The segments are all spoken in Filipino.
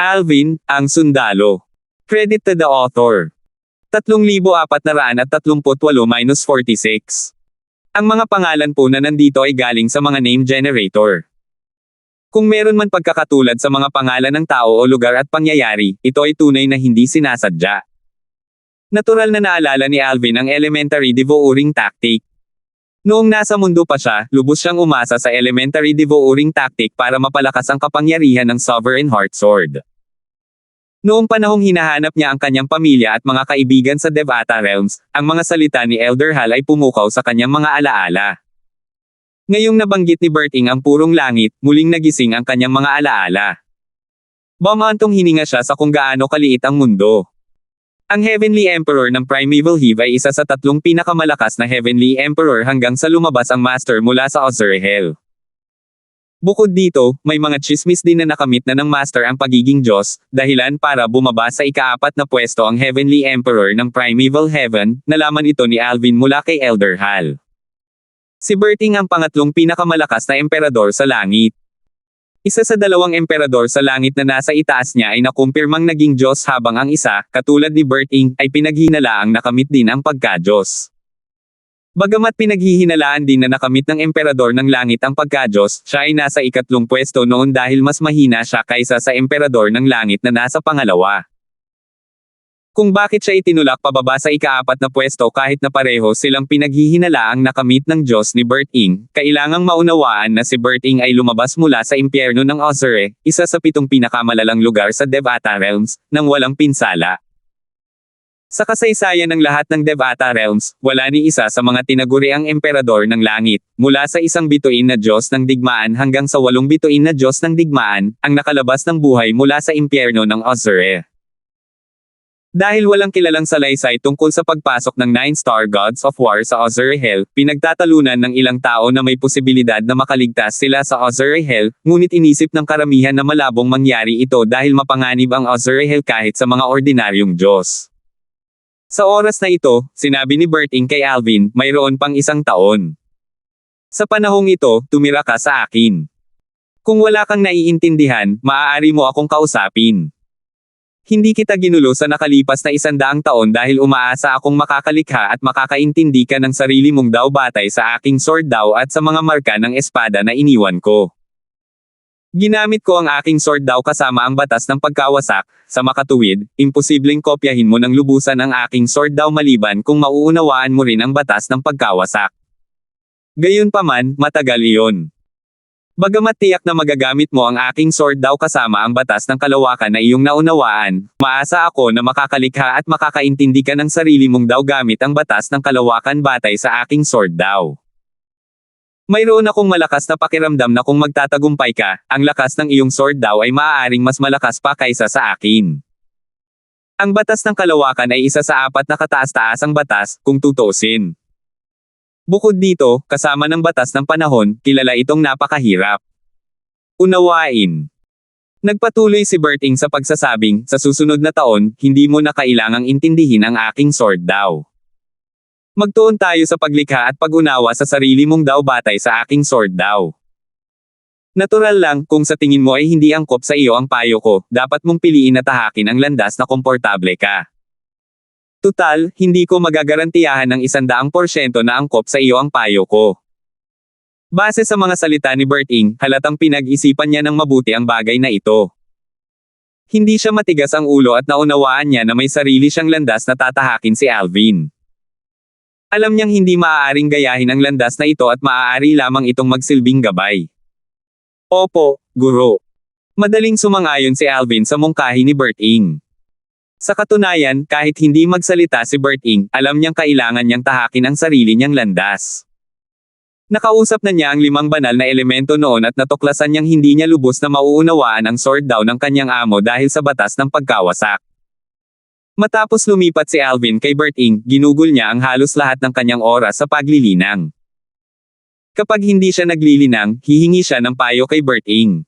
Alvin, ang sundalo. Credit to the author. 3,438-46. Ang mga pangalan po na nandito ay galing sa mga name generator. Kung meron man pagkakatulad sa mga pangalan ng tao o lugar at pangyayari, ito ay tunay na hindi sinasadya. Natural na naalala ni Alvin ang elementary devouring tactic. Noong nasa mundo pa siya, lubos siyang umasa sa elementary devouring tactic para mapalakas ang kapangyarihan ng Sovereign Heart Sword. Noong panahong hinahanap niya ang kanyang pamilya at mga kaibigan sa Devata Realms, ang mga salita ni Elder Hal ay pumukaw sa kanyang mga alaala. Ngayong nabanggit ni Berting ang purong langit, muling nagising ang kanyang mga alaala. Bumantong hininga siya sa kung gaano kaliit ang mundo. Ang Heavenly Emperor ng Primeval Eve ay isa sa tatlong pinakamalakas na Heavenly Emperor hanggang sa lumabas ang Master mula sa Azrael. Bukod dito, may mga tsismis din na nakamit na ng Master ang pagiging Diyos, dahilan para bumaba sa ika-4 na pwesto ang Heavenly Emperor ng Primeval Heaven, nalaman ito ni Alvin mula kay Elder Hal. Si Berting ang pangatlong pinakamalakas na emperador sa langit. Isa sa dalawang emperador sa langit na nasa itaas niya ay nakumpirmang naging Diyos habang ang isa, katulad ni Berting, ay pinaghinalaang nakamit din ang pagka-Diyos. Bagamat pinaghihinalaan din na nakamit ng emperador ng langit ang pagka-Diyos, siya ay nasa ikatlong pwesto noon dahil mas mahina siya kaysa sa emperador ng langit na nasa pangalawa. Kung bakit siya itinulak pababa sa ika-4 na pwesto kahit na pareho silang pinaghihinalaang nakamit ng Diyos ni Berting, kailangang maunawaan na si Berting ay lumabas mula sa impyerno ng Ozure, isa sa 7 pinakamalalang lugar sa Devata Realms, nang walang pinsala. Sa kasaysayan ng lahat ng Devata Realms, wala ni isa sa mga tinaguriang emperador ng langit, mula sa isang bituin na Diyos ng digmaan hanggang sa 8 bituin na Diyos ng digmaan, ang nakalabas ng buhay mula sa impyerno ng Ozure. Dahil walang kilalang salaysay tungkol sa pagpasok ng 9 Star Gods of War sa Azrael, pinagtatalunan ng ilang tao na may posibilidad na makaligtas sila sa Azrael, ngunit inisip ng karamihan na malabong mangyari ito dahil mapanganib ang Azrael kahit sa mga ordinaryong Diyos. Sa oras na ito, sinabi ni Berting kay Alvin, mayroon pang 1 taon. Sa panahong ito, tumira ka sa akin. Kung wala kang naiintindihan, maaari mo akong kausapin. Hindi kita ginulo sa nakalipas na 100 taon dahil umaasa akong makakalikha at makakaintindi ka ng sarili mong daw batay sa aking sword daw at sa mga marka ng espada na iniwan ko. Ginamit ko ang aking sword daw kasama ang batas ng pagkawasak, sa makatuwid, imposibleng kopyahin mo ng lubusan ang aking sword daw maliban kung mauunawaan mo rin ang batas ng pagkawasak. Gayunpaman, matagal iyon. Bagamat tiyak na magagamit mo ang aking sword daw kasama ang batas ng kalawakan na iyong naunawaan, maasa ako na makakalikha at makakaintindi ka ng sarili mong daw gamit ang batas ng kalawakan batay sa aking sword daw. Mayroon akong malakas na pakiramdam na kung magtatagumpay ka, ang lakas ng iyong sword daw ay maaaring mas malakas pa kaysa sa akin. Ang batas ng kalawakan ay isa sa 4 na kataas-taasang batas, kung tutuusin. Bukod dito, kasama ng batas ng panahon, kilala itong napakahirap unawain. Nagpatuloy si Berting sa pagsasabing, sa susunod na taon, hindi mo na kailangang intindihin ang aking sword daw. Magtuon tayo sa paglikha at pag-unawa sa sarili mong daw batay sa aking sword daw. Natural lang, kung sa tingin mo ay hindi angkop sa iyo ang payo ko, dapat mong piliin na tahakin ang landas na komportable ka. Tutal, hindi ko magagarantiyahan ng 100% na angkop sa iyo ang payo ko. Base sa mga salita ni Berting, halatang pinag-isipan niya ng mabuti ang bagay na ito. Hindi siya matigas ang ulo at naunawaan niya na may sarili siyang landas na tatahakin si Alvin. Alam niyang hindi maaaring gayahin ang landas na ito at maaari lamang itong magsilbing gabay. Opo, guro. Madaling sumang-ayon si Alvin sa mungkahi ni Berting. Sa katunayan, kahit hindi magsalita si Berting, alam niyang kailangan niyang tahakin ang sarili niyang landas. Nakausap na niya ang 5 banal na elemento noon at natuklasan niyang hindi niya lubos na mauunawaan ang sword daw ng kanyang amo dahil sa batas ng pagkawasak. Matapos lumipat si Alvin kay Berting, ginugol niya ang halos lahat ng kanyang oras sa paglilinang. Kapag hindi siya naglilinang, hihingi siya ng payo kay Berting.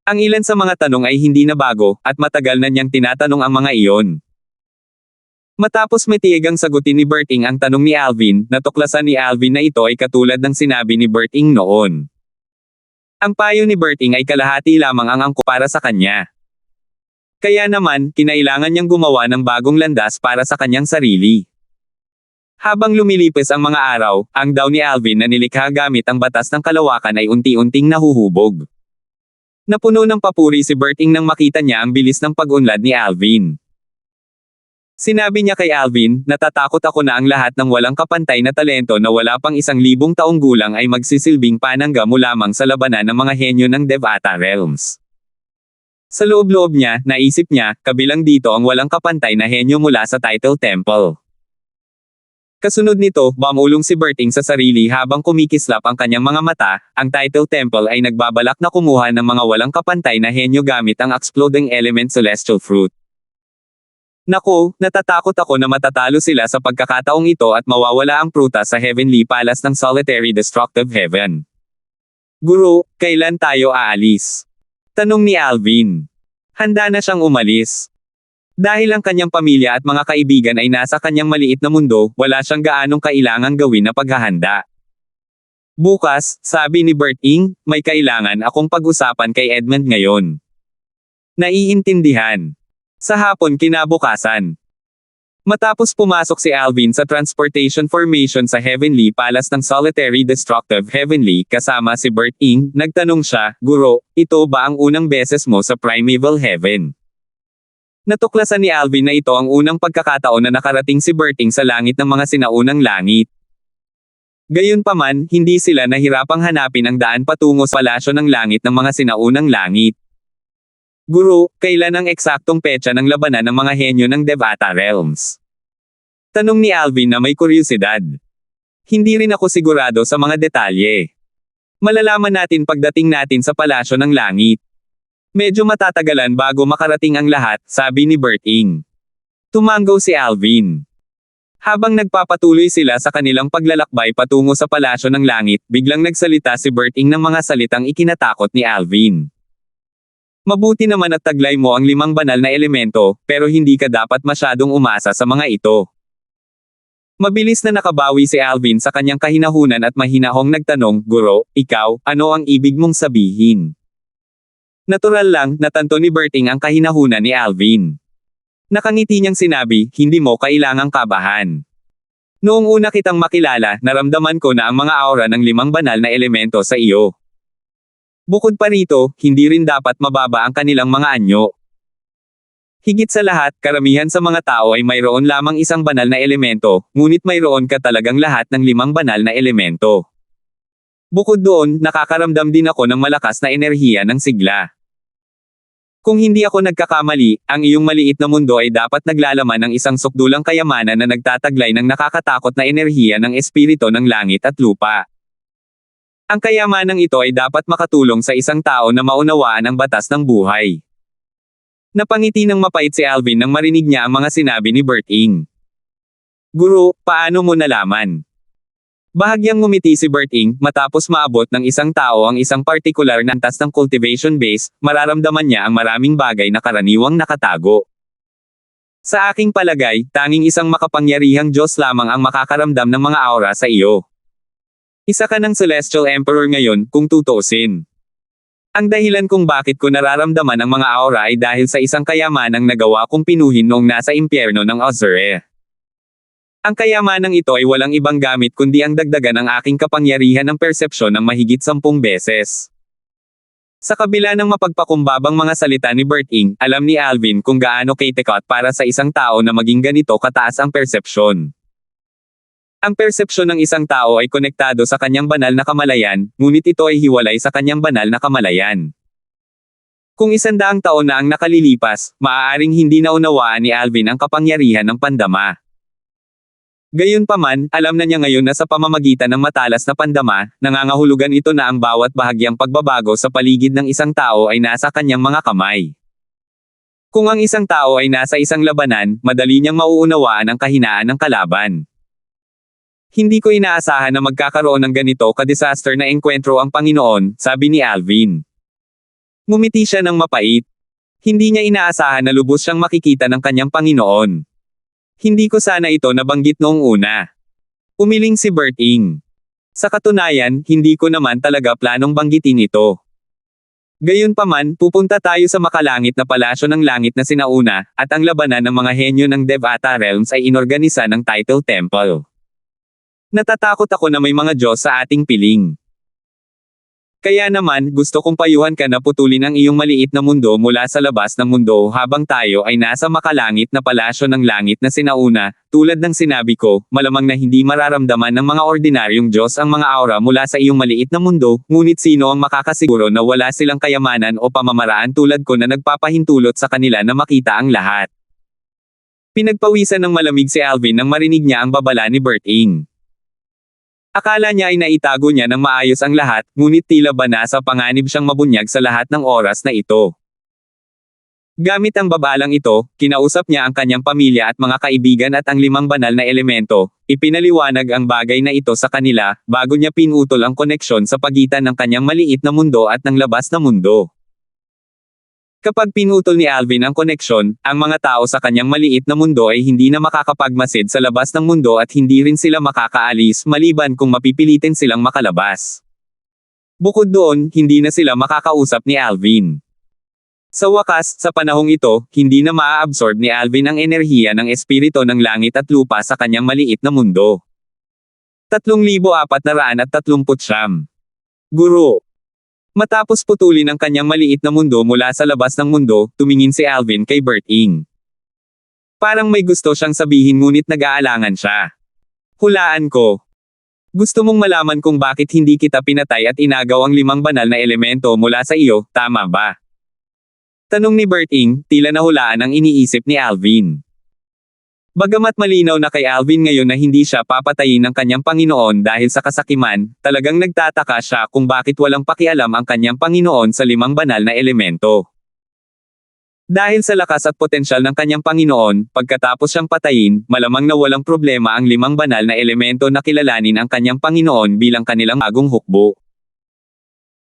Ang ilan sa mga tanong ay hindi na bago, at matagal na niyang tinatanong ang mga iyon. Matapos matiyagang sagutin ni Berting ang tanong ni Alvin, natuklasan ni Alvin na ito ay katulad ng sinabi ni Berting noon. Ang payo ni Berting ay kalahati lamang ang angkop para sa kanya. Kaya naman, kinailangan niyang gumawa ng bagong landas para sa kanyang sarili. Habang lumilipas ang mga araw, ang daw ni Alvin na nilikha gamit ang batas ng kalawakan ay unti-unting nahuhubog. Napuno ng papuri si Berting nang makita niya ang bilis ng pag-unlad ni Alvin. Sinabi niya kay Alvin, natatakot ako na ang lahat ng walang kapantay na talento na wala pang 1,000 taong gulang ay magsisilbing panangga mo lamang sa labanan ng mga henyo ng Devata Realms. Sa loob-loob niya, naisip niya, kabilang dito ang walang kapantay na henyo mula sa Title Temple. Kasunod nito, bumulong si Berting sa sarili habang kumikislap ang kanyang mga mata, ang Title Temple ay nagbabalak na kumuha ng mga walang kapantay na henyo gamit ang Exploding Element Celestial Fruit. Naku, natatakot ako na matatalo sila sa pagkakataong ito at mawawala ang prutas sa Heavenly Palace ng Solitary Destructive Heaven. Guro, kailan tayo aalis? Tanong ni Alvin. Handa na siyang umalis. Dahil ang kanyang pamilya at mga kaibigan ay nasa kanyang maliit na mundo, wala siyang gaanong kailangang gawin na paghahanda. Bukas, sabi ni Berting, may kailangan akong pag-usapan kay Edmund ngayon. Naiintindihan. Sa hapon kinabukasan. Matapos pumasok si Alvin sa transportation formation sa Heavenly Palace ng Solitary Destructive Heavenly kasama si Berting, nagtanong siya, Guro, ito ba ang unang beses mo sa Primeval Heaven? Natuklasan ni Alvin na ito ang unang pagkakataon na nakarating si Berting sa langit ng mga sinaunang langit. Gayunpaman, hindi sila nahirapang hanapin ang daan patungo sa palasyo ng langit ng mga sinaunang langit. Guro, kailan ang eksaktong petsa ng labanan ng mga henyo ng Devata Realms? Tanong ni Alvin na may kuryosidad. Hindi rin ako sigurado sa mga detalye. Malalaman natin pagdating natin sa palasyo ng langit. Medyo matatagalan bago makarating ang lahat, sabi ni Berting. Tumanggaw si Alvin. Habang nagpapatuloy sila sa kanilang paglalakbay patungo sa palasyo ng langit, biglang nagsalita si Berting ng mga salitang ikinatakot ni Alvin. Mabuti naman at taglay mo ang 5 banal na elemento, pero hindi ka dapat masyadong umasa sa mga ito. Mabilis na nakabawi si Alvin sa kanyang kahinahunan at mahinahong nagtanong, Guro, ikaw, ano ang ibig mong sabihin? Natural lang, natanto ni Berting ang kahinahunan ni Alvin. Nakangiti niyang sinabi, hindi mo kailangang kabahan. Noong una kitang makilala, naramdaman ko na ang mga aura ng 5 banal na elemento sa iyo. Bukod pa rito, hindi rin dapat mababa ang kanilang mga anyo. Higit sa lahat, karamihan sa mga tao ay mayroon lamang 1 banal na elemento, ngunit mayroon ka talagang lahat ng 5 banal na elemento. Bukod doon, nakakaramdam din ako ng malakas na enerhiya ng sigla. Kung hindi ako nagkakamali, ang iyong maliit na mundo ay dapat naglalaman ng isang sukdulang kayamanan na nagtataglay ng nakakatakot na enerhiya ng espiritu ng langit at lupa. Ang kayamanang ito ay dapat makatulong sa isang tao na maunawaan ang batas ng buhay. Napangiti ng mapait si Alvin nang marinig niya ang mga sinabi ni Berting. Guro, paano mo nalaman? Bahagyang ngumiti si Berting, matapos maabot ng isang tao ang isang partikular na antas ng cultivation base, mararamdaman niya ang maraming bagay na karaniwang nakatago. Sa aking palagay, tanging isang makapangyarihang Diyos lamang ang makakaramdam ng mga aura sa iyo. Isa ka ng Celestial Emperor ngayon, kung tutuusin. Ang dahilan kung bakit ko nararamdaman ang mga aura ay dahil sa isang kayamanang nagawa kong pinuhin noong nasa impyerno ng Ozure. Ang kayamanang ito ay walang ibang gamit kundi ang dagdagan ng aking kapangyarihan ng persepsyon ng mahigit 10 beses. Sa kabila ng mapagpakumbabang mga salita ni Berting, alam ni Alvin kung gaano katakot para sa isang tao na maging ganito kataas ang persepsyon. Ang persepsyon ng isang tao ay konektado sa kanyang banal na kamalayan, ngunit ito ay hiwalay sa kanyang banal na kamalayan. Kung 100 taon na ang nakalilipas, maaaring hindi naunawaan ni Alvin ang kapangyarihan ng pandama. Gayunpaman, alam na niya ngayon na sa pamamagitan ng matalas na pandama, nangangahulugan ito na ang bawat bahagyang pagbabago sa paligid ng isang tao ay nasa kanyang mga kamay. Kung ang isang tao ay nasa isang labanan, madali niyang mauunawaan ang kahinaan ng kalaban. Hindi ko inaasahan na magkakaroon ng ganito ka-disaster na engkwentro ang Panginoon, sabi ni Alvin. Ngumiti siya ng mapait. Hindi niya inaasahan na lubos siyang makikita ng kanyang Panginoon. Hindi ko sana ito nabanggit noong una. Umiling si Berting. Sa katunayan, hindi ko naman talaga planong banggitin ito. Gayunpaman, pupunta tayo sa makalangit na palasyo ng langit na sinauna, at ang labanan ng mga henyo ng Devata Realms ay inorganisa ng Title Temple. Natatakot ako na may mga Diyos sa ating piling. Kaya naman, gusto kong payuhan ka na putulin ang iyong maliit na mundo mula sa labas ng mundo habang tayo ay nasa makalangit na palasyo ng langit na sinauna. Tulad ng sinabi ko, malamang na hindi mararamdaman ng mga ordinaryong Diyos ang mga aura mula sa iyong maliit na mundo, ngunit sino ang makakasiguro na wala silang kayamanan o pamamaraan tulad ko na nagpapahintulot sa kanila na makita ang lahat. Pinagpawisan ng malamig si Alvin nang marinig niya ang babala ni Berting. Akala niya ay naitago niya ng maayos ang lahat, ngunit tila ba nasa panganib siyang mabunyag sa lahat ng oras na ito. Gamit ang babalang ito, kinausap niya ang kanyang pamilya at mga kaibigan at ang 5 banal na elemento, ipinaliwanag ang bagay na ito sa kanila, bago niya pinutol ang koneksyon sa pagitan ng kanyang maliit na mundo at ng labas na mundo. Kapag pinutol ni Alvin ang koneksyon, ang mga tao sa kanyang maliit na mundo ay hindi na makakapagmasid sa labas ng mundo at hindi rin sila makakaalis maliban kung mapipilitin silang makalabas. Bukod doon, hindi na sila makakausap ni Alvin. Sa wakas, sa panahong ito, hindi na maa-absorb ni Alvin ang enerhiya ng espiritu ng langit at lupa sa kanyang maliit na mundo. 3,439. Guro. Matapos putulin ang kanyang maliit na mundo mula sa labas ng mundo, tumingin si Alvin kay Berting. Parang may gusto siyang sabihin ngunit nag-aalangan siya. Hulaan ko. Gusto mong malaman kung bakit hindi kita pinatay at inagaw ang 5 banal na elemento mula sa iyo, tama ba? Tanong ni Berting, tila nahulaan ang iniisip ni Alvin. Bagamat malinaw na kay Alvin ngayon na hindi siya papatayin ng kanyang Panginoon dahil sa kasakiman, talagang nagtataka siya kung bakit walang pakialam ang kanyang Panginoon sa 5 banal na elemento. Dahil sa lakas at potensyal ng kanyang Panginoon, pagkatapos siyang patayin, malamang na walang problema ang 5 banal na elemento na kilalanin ang kanyang Panginoon bilang kanilang bagong hukbo.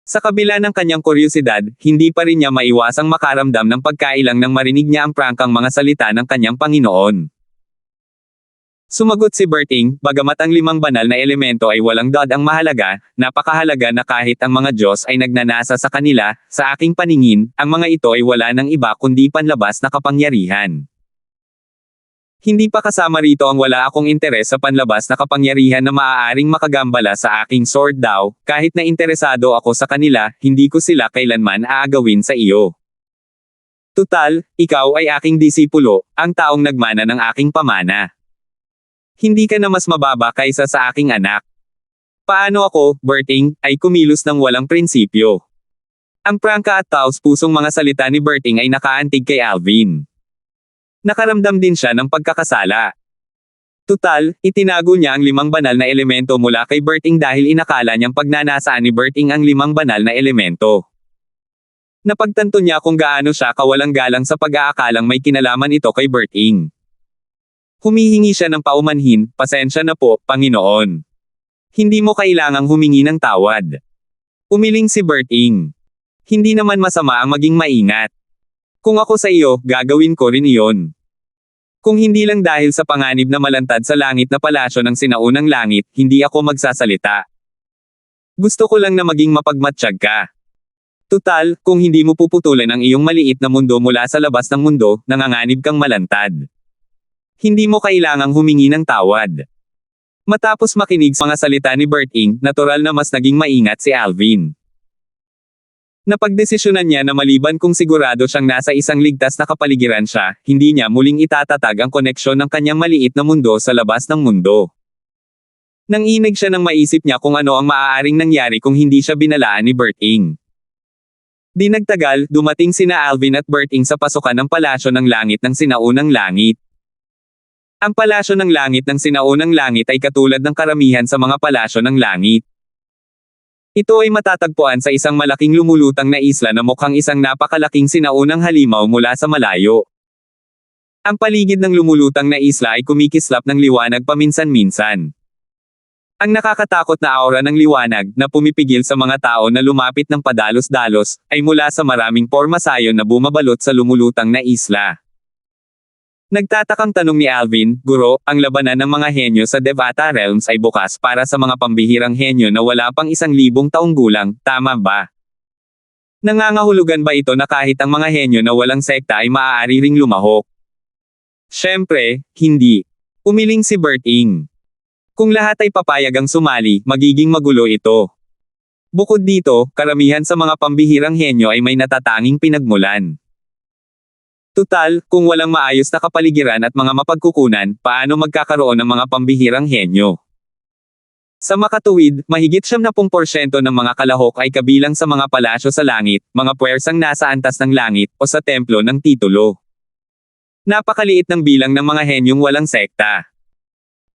Sa kabila ng kanyang kuryosidad, hindi pa rin niya maiwasang makaramdam ng pagkailang nang marinig niya ang prangkang mga salita ng kanyang Panginoon. Sumagot si Berting, bagamat ang 5 banal na elemento ay walang dod ang mahalaga, napakahalaga na kahit ang mga Diyos ay nagnanasa sa kanila, sa aking paningin, ang mga ito ay wala ng iba kundi panlabas na kapangyarihan. Hindi pa kasama rito ang wala akong interes sa panlabas na kapangyarihan na maaaring makagambala sa aking sword daw, kahit na interesado ako sa kanila, hindi ko sila kailanman aagawin sa iyo. Tutal, ikaw ay aking disipulo, ang taong nagmana ng aking pamana. Hindi ka na mas mababa kaysa sa aking anak. Paano ako, Berting, ay kumilos ng walang prinsipyo? Ang prangka at taos-pusong mga salita ni Berting ay nakaantig kay Alvin. Nakaramdam din siya ng pagkakasala. Tutal, itinago niya ang 5 banal na elemento mula kay Berting dahil inakala niyang pagnanasaan ni Berting ang 5 banal na elemento. Napagtanto niya kung gaano siya kawalang galang sa pag-aakalang may kinalaman ito kay Berting. Humihingi siya ng paumanhin, pasensya na po, Panginoon. Hindi mo kailangang humingi ng tawad. Umiling si Berting. Hindi naman masama ang maging maingat. Kung ako sa iyo, gagawin ko rin iyon. Kung hindi lang dahil sa panganib na malantad sa langit na palasyo ng sinaunang langit, hindi ako magsasalita. Gusto ko lang na maging mapagmatsyag ka. Tutal, kung hindi mo puputulan ang iyong maliit na mundo mula sa labas ng mundo, nanganganib kang malantad. Hindi mo kailangang humingi ng tawad. Matapos makinig sa mga salita ni Berting, natural na mas naging maingat si Alvin. Napagdesisyonan niya na maliban kung sigurado siyang nasa isang ligtas na kapaligiran siya, hindi niya muling itatatag ang koneksyon ng kanyang maliit na mundo sa labas ng mundo. Nanginig siya nang maisip niya kung ano ang maaaring nangyari kung hindi siya binalaan ni Berting. Di nagtagal, dumating sina Alvin at Berting sa pasukan ng palasyo ng langit ng sinaunang langit. Ang palasyo ng langit ng sinaunang langit ay katulad ng karamihan sa mga palasyo ng langit. Ito ay matatagpuan sa isang malaking lumulutang na isla na mukhang isang napakalaking sinaunang halimaw mula sa malayo. Ang paligid ng lumulutang na isla ay kumikislap ng liwanag paminsan-minsan. Ang nakakatakot na aura ng liwanag na pumipigil sa mga tao na lumapit ng padalos-dalos ay mula sa maraming pormasayon na bumabalot sa lumulutang na isla. Nagtatakang tanong ni Alvin, Guro, ang labanan ng mga henyo sa Devata Realms ay bukas para sa mga pambihirang henyo na wala pang 1,000 taong gulang, tama ba? Nangangahulugan ba ito na kahit ang mga henyo na walang sekta ay maaari ring lumahok? Siyempre, hindi. Umiling si Bert Ing. Kung lahat ay papayagang sumali, magiging magulo ito. Bukod dito, karamihan sa mga pambihirang henyo ay may natatanging pinagmulan. Tutal, kung walang maayos na kapaligiran at mga mapagkukunan, paano magkakaroon ng mga pambihirang henyo? Sa makatuwid, mahigit 70% ng mga kalahok ay kabilang sa mga palasyo sa langit, mga puwersang nasa antas ng langit, o sa templo ng titulo. Napakaliit ng bilang ng mga henyong walang sekta.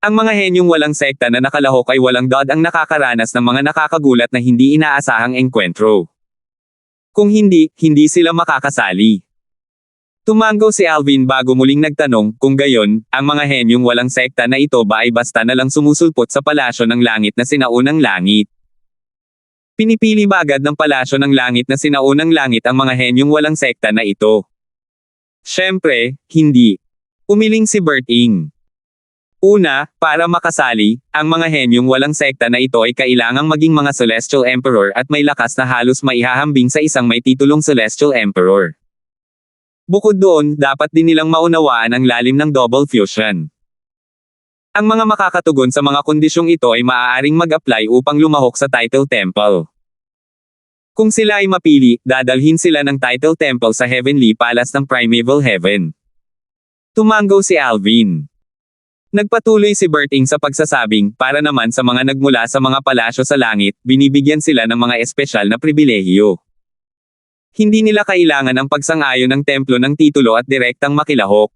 Ang mga henyong walang sekta na nakalahok ay walang dod ang nakakaranas ng mga nakakagulat na hindi inaasahang engkwentro. Kung hindi, hindi sila makakasali. Tumango si Alvin bago muling nagtanong, kung gayon, ang mga henyong walang sekta na ito ba ay basta na lang sumusulpot sa palasyo ng langit na sinaunang langit? Pinipili ba agad ng palasyo ng langit na sinaunang langit ang mga henyong walang sekta na ito? Siyempre, hindi. Umiling si Bert Ing. Una, para makasali, ang mga henyong walang sekta na ito ay kailangang maging mga Celestial Emperor at may lakas na halos maihahambing sa isang may titulong Celestial Emperor. Bukod doon, dapat din nilang maunawaan ang lalim ng double fusion. Ang mga makakatugon sa mga kondisyong ito ay maaaring mag-apply upang lumahok sa Title Temple. Kung sila ay mapili, dadalhin sila ng Title Temple sa Heavenly Palace ng Primeval Heaven. Tumango si Alvin. Nagpatuloy si Bert Ing sa pagsasabing, para naman sa mga nagmula sa mga palasyo sa langit, binibigyan sila ng mga espesyal na pribilehiyo. Hindi nila kailangan ang pagsang-ayon ng templo ng titulo at direktang makilahok.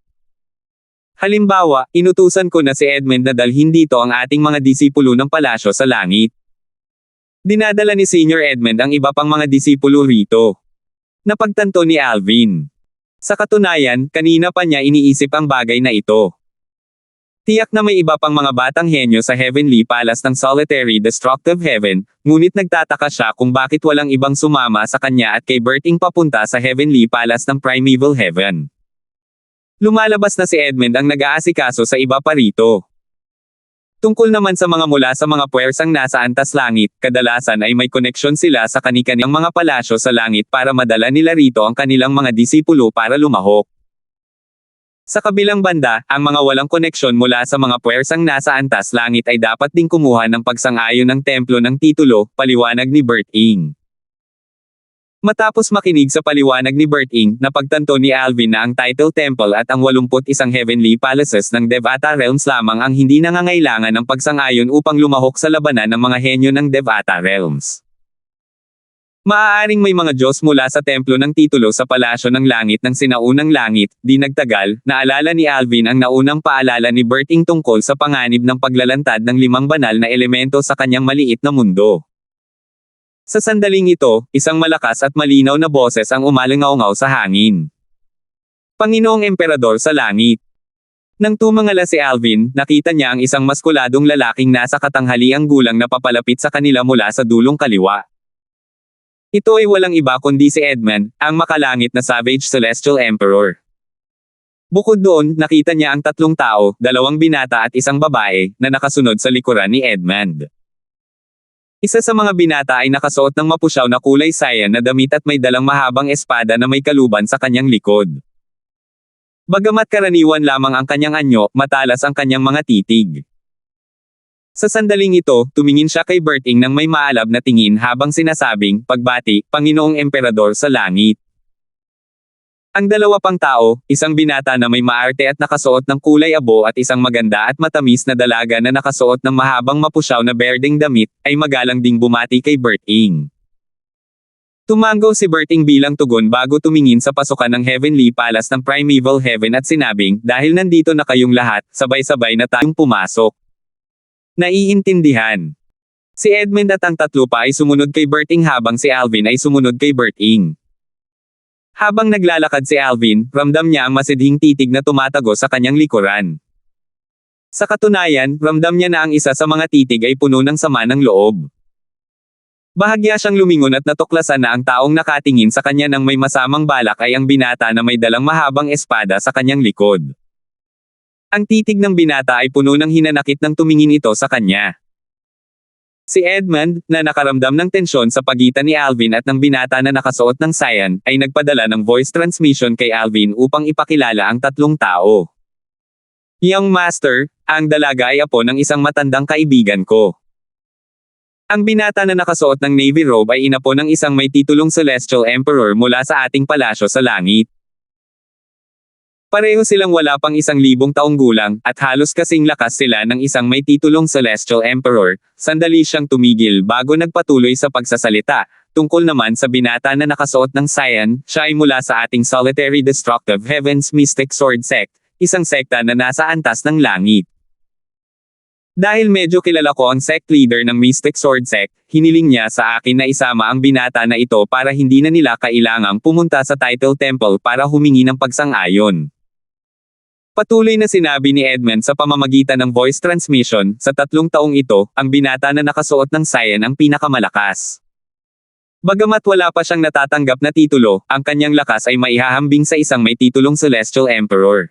Halimbawa, inutusan ko na si Edmund na dalhin dito ang ating mga disipulo ng palasyo sa langit. Dinadala ni Senior Edmund ang iba pang mga disipulo rito. Napagtanto ni Alvin. Sa katunayan, kanina pa niya iniisip ang bagay na ito. Tiyak na may iba pang mga batang henyo sa Heavenly Palace ng Solitary Destructive Heaven, ngunit nagtataka siya kung bakit walang ibang sumama sa kanya at kay Bert Ing papunta sa Heavenly Palace ng Primeval Heaven. Lumalabas na si Edmund ang nag-aasikaso sa iba pa rito. Tungkol naman sa mga mula sa mga puwersang nasa antas langit, kadalasan ay may koneksyon sila sa kani-kanilang mga palasyo sa langit para madala nila rito ang kanilang mga disipulo para lumahok. Sa kabilang banda, ang mga walang koneksyon mula sa mga puwersang nasa antas langit ay dapat ding kumuha ng pagsang-ayon ng templo ng titulo, paliwanag ni Bert Ing. Matapos makinig sa paliwanag ni Bert Ing, napagtanto ni Alvin na ang Title Temple at ang 81 Heavenly Palaces ng Devata Realms lamang ang hindi nangangailangan ng pagsang-ayon upang lumahok sa labanan ng mga henyo ng Devata Realms. Maaaring may mga Diyos mula sa templo ng titulo sa palasyo ng langit ng sinaunang langit, di nagtagal, naalala ni Alvin ang naunang paalala ni Bert Ing tungkol sa panganib ng paglalantad ng 5 banal na elemento sa kanyang maliit na mundo. Sa sandaling ito, isang malakas at malinaw na boses ang umalangaw-ngaw sa hangin. Panginoong Emperador sa langit. Nang tumangala si Alvin, nakita niya ang isang maskuladong lalaking nasa katanghaliang gulang na papalapit sa kanila mula sa dulong kaliwa. Ito ay walang iba kundi si Edmund, ang makalangit na Savage Celestial Emperor. Bukod doon, nakita niya ang 3 tao, 2 binata at isang babae, na nakasunod sa likuran ni Edmund. Isa sa mga binata ay nakasuot ng mapusyaw na kulay cyan na damit at may dalang mahabang espada na may kaluban sa kanyang likod. Bagamat karaniwan lamang ang kanyang anyo, matalas ang kanyang mga titig. Sa sandaling ito, tumingin siya kay Bert Ing nang may maalab na tingin habang sinasabing, pagbati, Panginoong Emperador sa langit. Ang 2 pang tao, isang binata na may maarte at nakasuot ng kulay abo at isang maganda at matamis na dalaga na nakasuot ng mahabang mapusyaw na berdeng damit, ay magalang ding bumati kay Bert Ing. Tumango si Bert Ing bilang tugon bago tumingin sa pasukan ng Heavenly Palace ng Primeval Heaven at sinabing, dahil nandito na kayong lahat, sabay-sabay na tayong pumasok. Naiintindihan. Si Edmund at ang 3 pa ay sumunod kay Bert Ing habang si Alvin ay sumunod kay Bert Ing. Habang naglalakad si Alvin, ramdam niya ang masidhing titig na tumatago sa kanyang likuran. Sa katunayan, ramdam niya na ang isa sa mga titig ay puno ng sama ng loob. Bahagya siyang lumingon at natuklasan na ang taong nakatingin sa kanya ng may masamang balak ay ang binata na may dalang mahabang espada sa kanyang likod. Ang titig ng binata ay puno ng hinanakit nang tumingin ito sa kanya. Si Edmund, na nakaramdam ng tensyon sa pagitan ni Alvin at ng binata na nakasuot ng sayan, ay nagpadala ng voice transmission kay Alvin upang ipakilala ang tatlong tao. Young Master, ang dalaga ay apo ng isang matandang kaibigan ko. Ang binata na nakasuot ng navy robe ay inapo ng isang may titulong Celestial Emperor mula sa ating palasyo sa langit. Pareho silang wala pang 1,000 taong gulang, at halos kasing lakas sila ng isang may titulong Celestial Emperor. Sandali siyang tumigil bago nagpatuloy sa pagsasalita. Tungkol naman sa binata na nakasuot ng sayan, siya ay mula sa ating Solitary Destructive Heavens Mystic Sword Sect, isang sekta na nasa antas ng langit. Dahil medyo kilala ko ang sect leader ng Mystic Sword Sect, hiniling niya sa akin na isama ang binata na ito para hindi na nila kailangang pumunta sa Title Temple para humingi ng pagsang-ayon. Patuloy na sinabi ni Edmund sa pamamagitan ng voice transmission, sa 3 taong ito, ang binata na nakasuot ng sayan ang pinakamalakas. Bagamat wala pa siyang natatanggap na titulo, ang kanyang lakas ay maihahambing sa isang may titulong Celestial Emperor.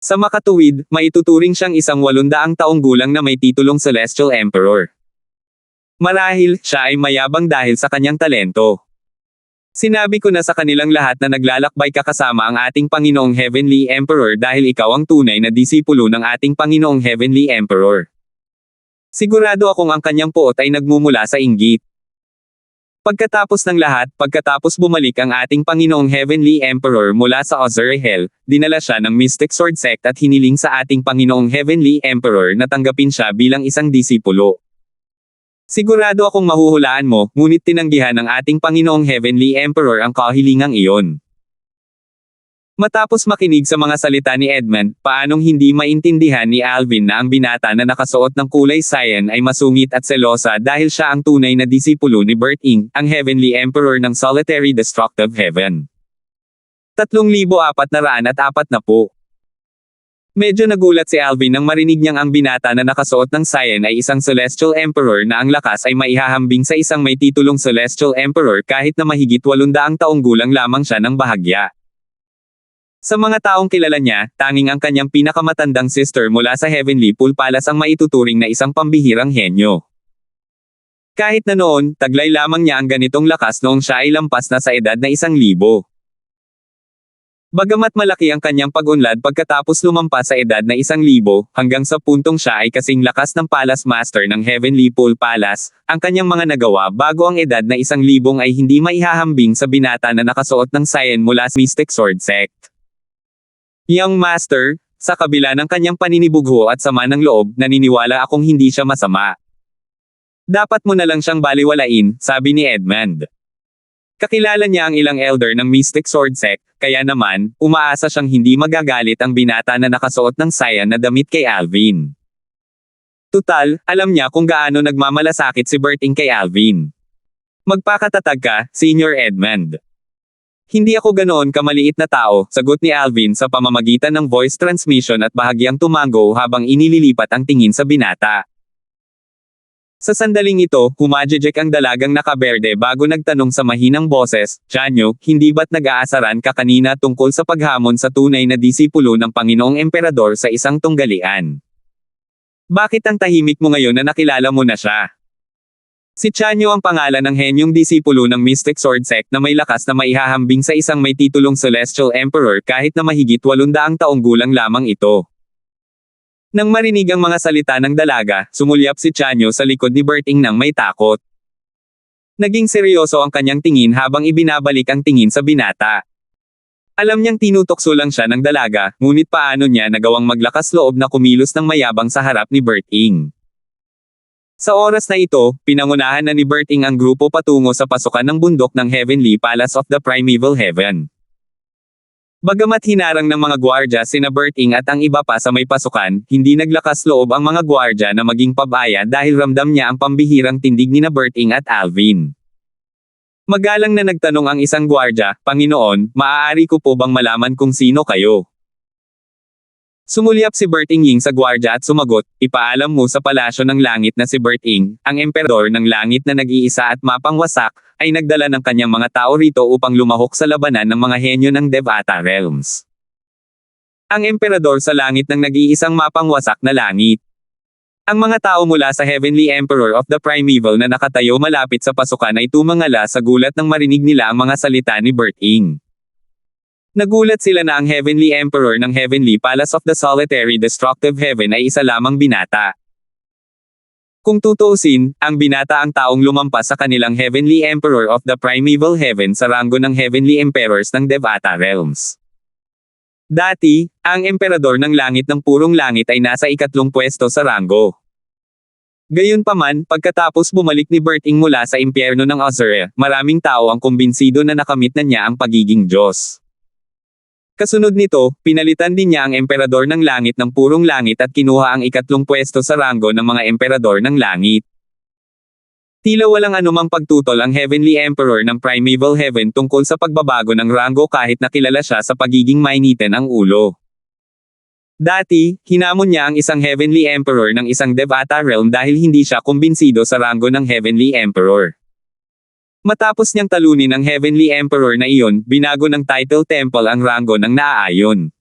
Sa makatuwid, maituturing siyang isang 800 taong gulang na may titulong Celestial Emperor. Marahil, siya ay mayabang dahil sa kanyang talento. Sinabi ko na sa kanilang lahat na naglalakbay ka kasama ang ating Panginoong Heavenly Emperor dahil ikaw ang tunay na disipulo ng ating Panginoong Heavenly Emperor. Sigurado akong ang kanyang puot ay nagmumula sa inggit. Pagkatapos ng lahat, pagkatapos bumalik ang ating Panginoong Heavenly Emperor mula sa Azrael, dinala siya ng Mystic Sword Sect at hiniling sa ating Panginoong Heavenly Emperor na tanggapin siya bilang isang disipulo. Sigurado akong mahuhulaan mo, ngunit tinanggihan ng ating Panginoong Heavenly Emperor ang kahilingang iyon. Matapos makinig sa mga salita ni Edmund, paanong hindi maintindihan ni Alvin na ang binata na nakasuot ng kulay cyan ay masungit at selosa dahil siya ang tunay na disipulo ni Bert Ing, ang Heavenly Emperor ng Solitary Destructive Heaven. 3,440. Medyo nagulat si Alvin nang marinig niyang ang binata na nakasuot ng sayan ay isang Celestial Emperor na ang lakas ay maihahambing sa isang may titulong Celestial Emperor kahit na mahigit 800 taong gulang lamang siya ng bahagya. Sa mga taong kilala niya, tanging ang kanyang pinakamatandang sister mula sa Heavenly Pool Palace ang maituturing na isang pambihirang henyo. Kahit na noon, taglay lamang niya ang ganitong lakas noong siya ay lampas na sa edad na 1,000. Bagamat malaki ang kanyang pag-unlad pagkatapos lumampas sa edad na 1,000, hanggang sa puntong siya ay kasing lakas ng Palace Master ng Heavenly Pool Palace, ang kanyang mga nagawa bago ang edad na 1,000 ay hindi maihahambing sa binata na nakasuot ng sayan mula sa Mystic Sword Sect. Young Master, sa kabila ng kanyang paninibugho at sama ng loob, naniniwala akong hindi siya masama. Dapat mo na lang siyang baliwalain, sabi ni Edmund. Kakilala niya ang ilang elder ng Mystic Sword Sect, kaya naman, umaasa siyang hindi magagalit ang binata na nakasuot ng sayan na damit kay Alvin. Tutal, alam niya kung gaano nagmamalasakit si Bert Ing kay Alvin. Magpakatatag ka, Senior Edmund. Hindi ako ganoon kamaliit na tao, sagot ni Alvin sa pamamagitan ng voice transmission at bahagyang tumango habang inililipat ang tingin sa binata. Sa sandaling ito, humajejek ang dalagang nakaberde bago nagtanong sa mahinang boses, "Chanyo, hindi ba't nag-aasaran ka kanina tungkol sa paghamon sa tunay na disipulo ng Panginoong Emperador sa isang tunggalian? Bakit ang tahimik mo ngayon na nakilala mo na siya?" Si Chanyo ang pangalan ng henyong disipulo ng Mystic Sword Sect na may lakas na maihahambing sa isang may titulong Celestial Emperor kahit na mahigit 800 taong gulang lamang ito. Nang marinig ang mga salita ng dalaga, sumulyap si Chanyo sa likod ni Bert Ing nang may takot. Naging seryoso ang kanyang tingin habang ibinabalik ang tingin sa binata. Alam niyang tinutokso lang siya ng dalaga, ngunit paano niya nagawang maglakas loob na kumilos ng mayabang sa harap ni Bert Ing. Sa oras na ito, pinangunahan na ni Bert Ing ang grupo patungo sa pasukan ng bundok ng Heavenly Palace of the Primeval Heaven. Bagamat hinarang ng mga gwardya sina Bert Ing at ang iba pa sa may pasukan, hindi naglakas loob ang mga gwardya na maging pabaya dahil ramdam niya ang pambihirang tindig ni Bert Ing at Alvin. Magalang na nagtanong ang isang gwardya, "Panginoon, maaari ko po bang malaman kung sino kayo?" Sumulyap si Bert Ing Ying sa gwardya at sumagot, "Ipaalam mo sa palasyo ng langit na si Bert Ing, ang emperador ng langit na nag-iisa at mapangwasak, ay nagdala ng kanyang mga tao rito upang lumahok sa labanan ng mga henyo ng Devata Realms. Ang emperador sa langit ng nag-iisang mapangwasak na langit. Ang mga tao mula sa Heavenly Emperor of the Primeval na nakatayo malapit sa pasukan ay tumangala sa gulat nang marinig nila ang mga salita ni Berting. Nagulat sila na ang Heavenly Emperor ng Heavenly Palace of the Solitary Destructive Heaven ay isa lamang binata. Kung tutuusin, ang binata ang taong lumampas sa kanilang Heavenly Emperor of the Primeval Heaven sa ranggo ng Heavenly Emperors ng Devata Realms. Dati, ang Emperador ng Langit ng Purong Langit ay nasa ikatlong pwesto sa ranggo. Gayunpaman, pagkatapos bumalik ni Berting mula sa impyerno ng Azurea, maraming tao ang kumbinsido na nakamit na niya ang pagiging Diyos. Kasunod nito, pinalitan din niya ang Emperador ng Langit ng Purong Langit at kinuha ang ikatlong pwesto sa ranggo ng mga Emperador ng Langit. Tila walang anumang pagtutol ang Heavenly Emperor ng Primeval Heaven tungkol sa pagbabago ng ranggo kahit nakilala siya sa pagiging mainitin ang ulo. Dati, hinamon niya ang isang Heavenly Emperor ng isang Devata Realm dahil hindi siya kumbinsido sa ranggo ng Heavenly Emperor. Matapos niyang talunin ang Heavenly Emperor na iyon, binago ng Title Temple ang ranggo ng naaayon.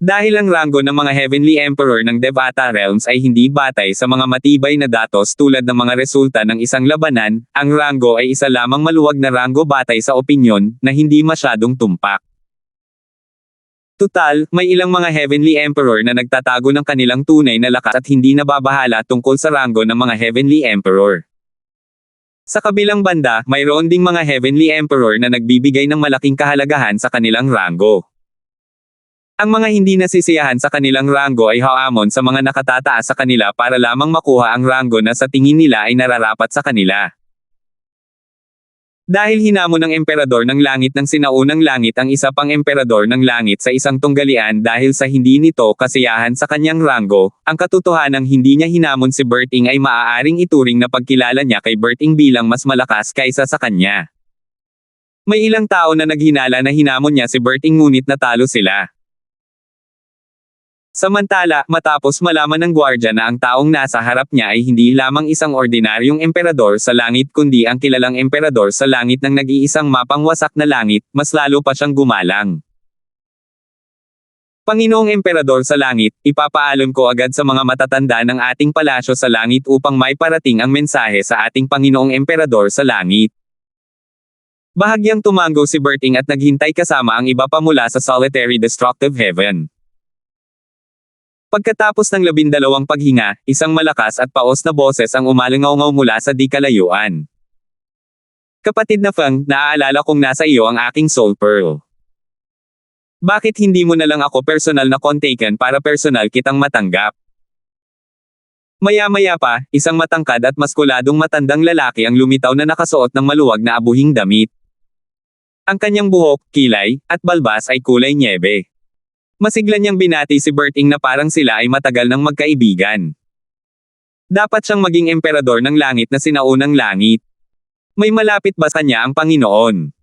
Dahil ang ranggo ng mga Heavenly Emperor ng Devata Realms ay hindi batay sa mga matibay na datos tulad ng mga resulta ng isang labanan, ang ranggo ay isa lamang maluwag na ranggo batay sa opinyon, na hindi masyadong tumpak. Tutal, may ilang mga Heavenly Emperor na nagtatago ng kanilang tunay na lakas at hindi nababahala tungkol sa ranggo ng mga Heavenly Emperor. Sa kabilang banda, mayroon ding mga Heavenly Emperor na nagbibigay ng malaking kahalagahan sa kanilang ranggo. Ang mga hindi nasisiyahan sa kanilang ranggo ay haamon sa mga nakatataas sa kanila para lamang makuha ang ranggo na sa tingin nila ay nararapat sa kanila. Dahil hinamon ng Emperador ng Langit ng Sinaunang Langit ang isa pang Emperador ng Langit sa isang tunggalian dahil sa hindi nito kasiyahan sa kanyang ranggo, ang katotohanang hindi niya hinamon si Berting ay maaaring ituring na pagkilala niya kay Berting bilang mas malakas kaysa sa kanya. May ilang tao na naghinala na hinamon niya si Berting ngunit natalo sila. Samantala, matapos malaman ng gwardya na ang taong nasa harap niya ay hindi lamang isang ordinaryong emperador sa langit kundi ang kilalang emperador sa langit ng nag-iisang mapangwasak na langit, mas lalo pa siyang gumalang. Panginoong Emperador sa Langit, ipapaalam ko agad sa mga matatanda ng ating palasyo sa langit upang may parating ang mensahe sa ating Panginoong Emperador sa Langit. Bahagyang tumango si Berting at naghintay kasama ang iba pa mula sa Solitary Destructive Heaven. Pagkatapos ng 12 paghinga, isang malakas at paos na boses ang umalingaw-ngaw mula sa di kalayuan. Kapatid na Feng, naaalala kong nasa iyo ang aking Soul Pearl. Bakit hindi mo na lang ako personal na kontaken para personal kitang matanggap? Maya-maya pa, isang matangkad at maskuladong matandang lalaki ang lumitaw na nakasuot ng maluwag na abuhing damit. Ang kanyang buhok, kilay, at balbas ay kulay nyebe. Masigla niyang binati si Berting na parang sila ay matagal nang magkaibigan. Dapat siyang maging emperador ng langit na sinaunang langit. May malapit ba sa kanya ang Panginoon?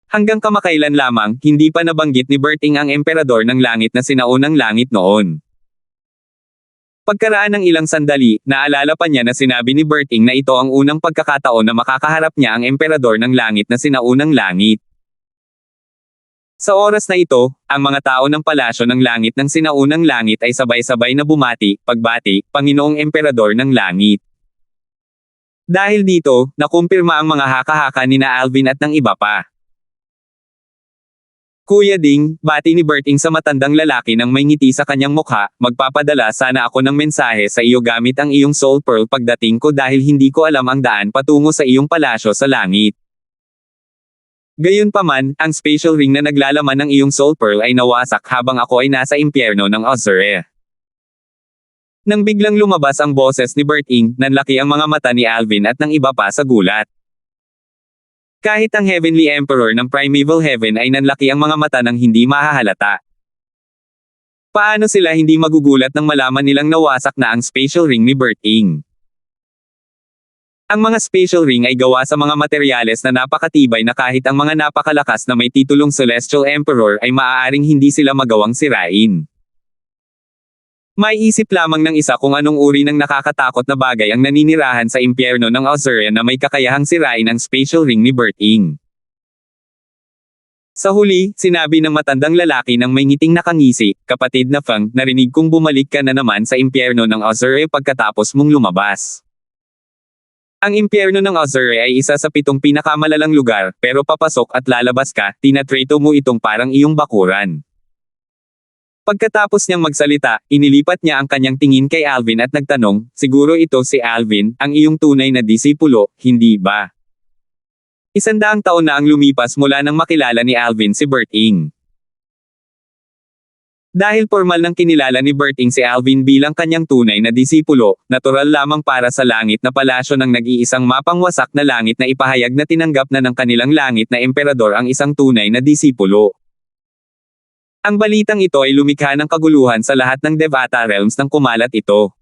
Hanggang kamakailan lamang, hindi pa nabanggit ni Berting ang emperador ng langit na sinaunang langit noon. Pagkaraan ng ilang sandali, naalala pa niya na sinabi ni Berting na ito ang unang pagkakataon na makakaharap niya ang emperador ng langit na sinaunang langit. Sa oras na ito, ang mga tao ng palasyo ng langit ng sinaunang langit ay sabay-sabay na pagbati, Panginoong Emperador ng Langit. Dahil dito, nakumpirma ang mga haka-haka nina Alvin at ng iba pa. Kuya Ding, bati ni Berting sa matandang lalaki nang may ngiti sa kanyang mukha, magpapadala sana ako ng mensahe sa iyo gamit ang iyong Soul Pearl pagdating ko dahil hindi ko alam ang daan patungo sa iyong palasyo sa langit. Gayunpaman, ang spatial ring na naglalaman ng iyong Soul Pearl ay nawasak habang ako ay nasa impyerno ng Azurea. Nang biglang lumabas ang boses ni Berting, nanlaki ang mga mata ni Alvin at ng iba pa sa gulat. Kahit ang Heavenly Emperor ng Primeval Heaven ay nanlaki ang mga mata ng hindi mahahalata. Paano sila hindi magugulat nang malaman nilang nawasak na ang spatial ring ni Berting? Ang mga spatial ring ay gawa sa mga materyales na napakatibay na kahit ang mga napakalakas na may titulong Celestial Emperor ay maaaring hindi sila magawang sirain. Maiisip lamang ng isa kung anong uri ng nakakatakot na bagay ang naninirahan sa impyerno ng Azurea na may kakayahang sirain ang spatial ring ni Berting. Sa huli, sinabi ng matandang lalaki ng may ngiting nakangisi, "Kapatid na Fang, narinig kong bumalik ka na naman sa impyerno ng Ozure pagkatapos mong lumabas." Ang impyerno ng Ozure ay isa sa 7 pinakamalalang lugar, pero papasok at lalabas ka, tinatrato mo itong parang iyong bakuran. Pagkatapos niyang magsalita, inilipat niya ang kanyang tingin kay Alvin at nagtanong, "Siguro ito si Alvin, ang iyong tunay na disipulo, hindi ba?" 100 taon na ang lumipas mula nang makilala ni Alvin si Berting. Dahil formal nang kinilala ni Berting si Alvin bilang kanyang tunay na disipulo, natural lamang para sa langit na palasyo ng nag-iisang mapangwasak na langit na ipahayag na tinanggap na ng kanilang langit na emperador ang isang tunay na disipulo. Ang balitang ito ay lumikha ng kaguluhan sa lahat ng Devata realms nang kumalat ito.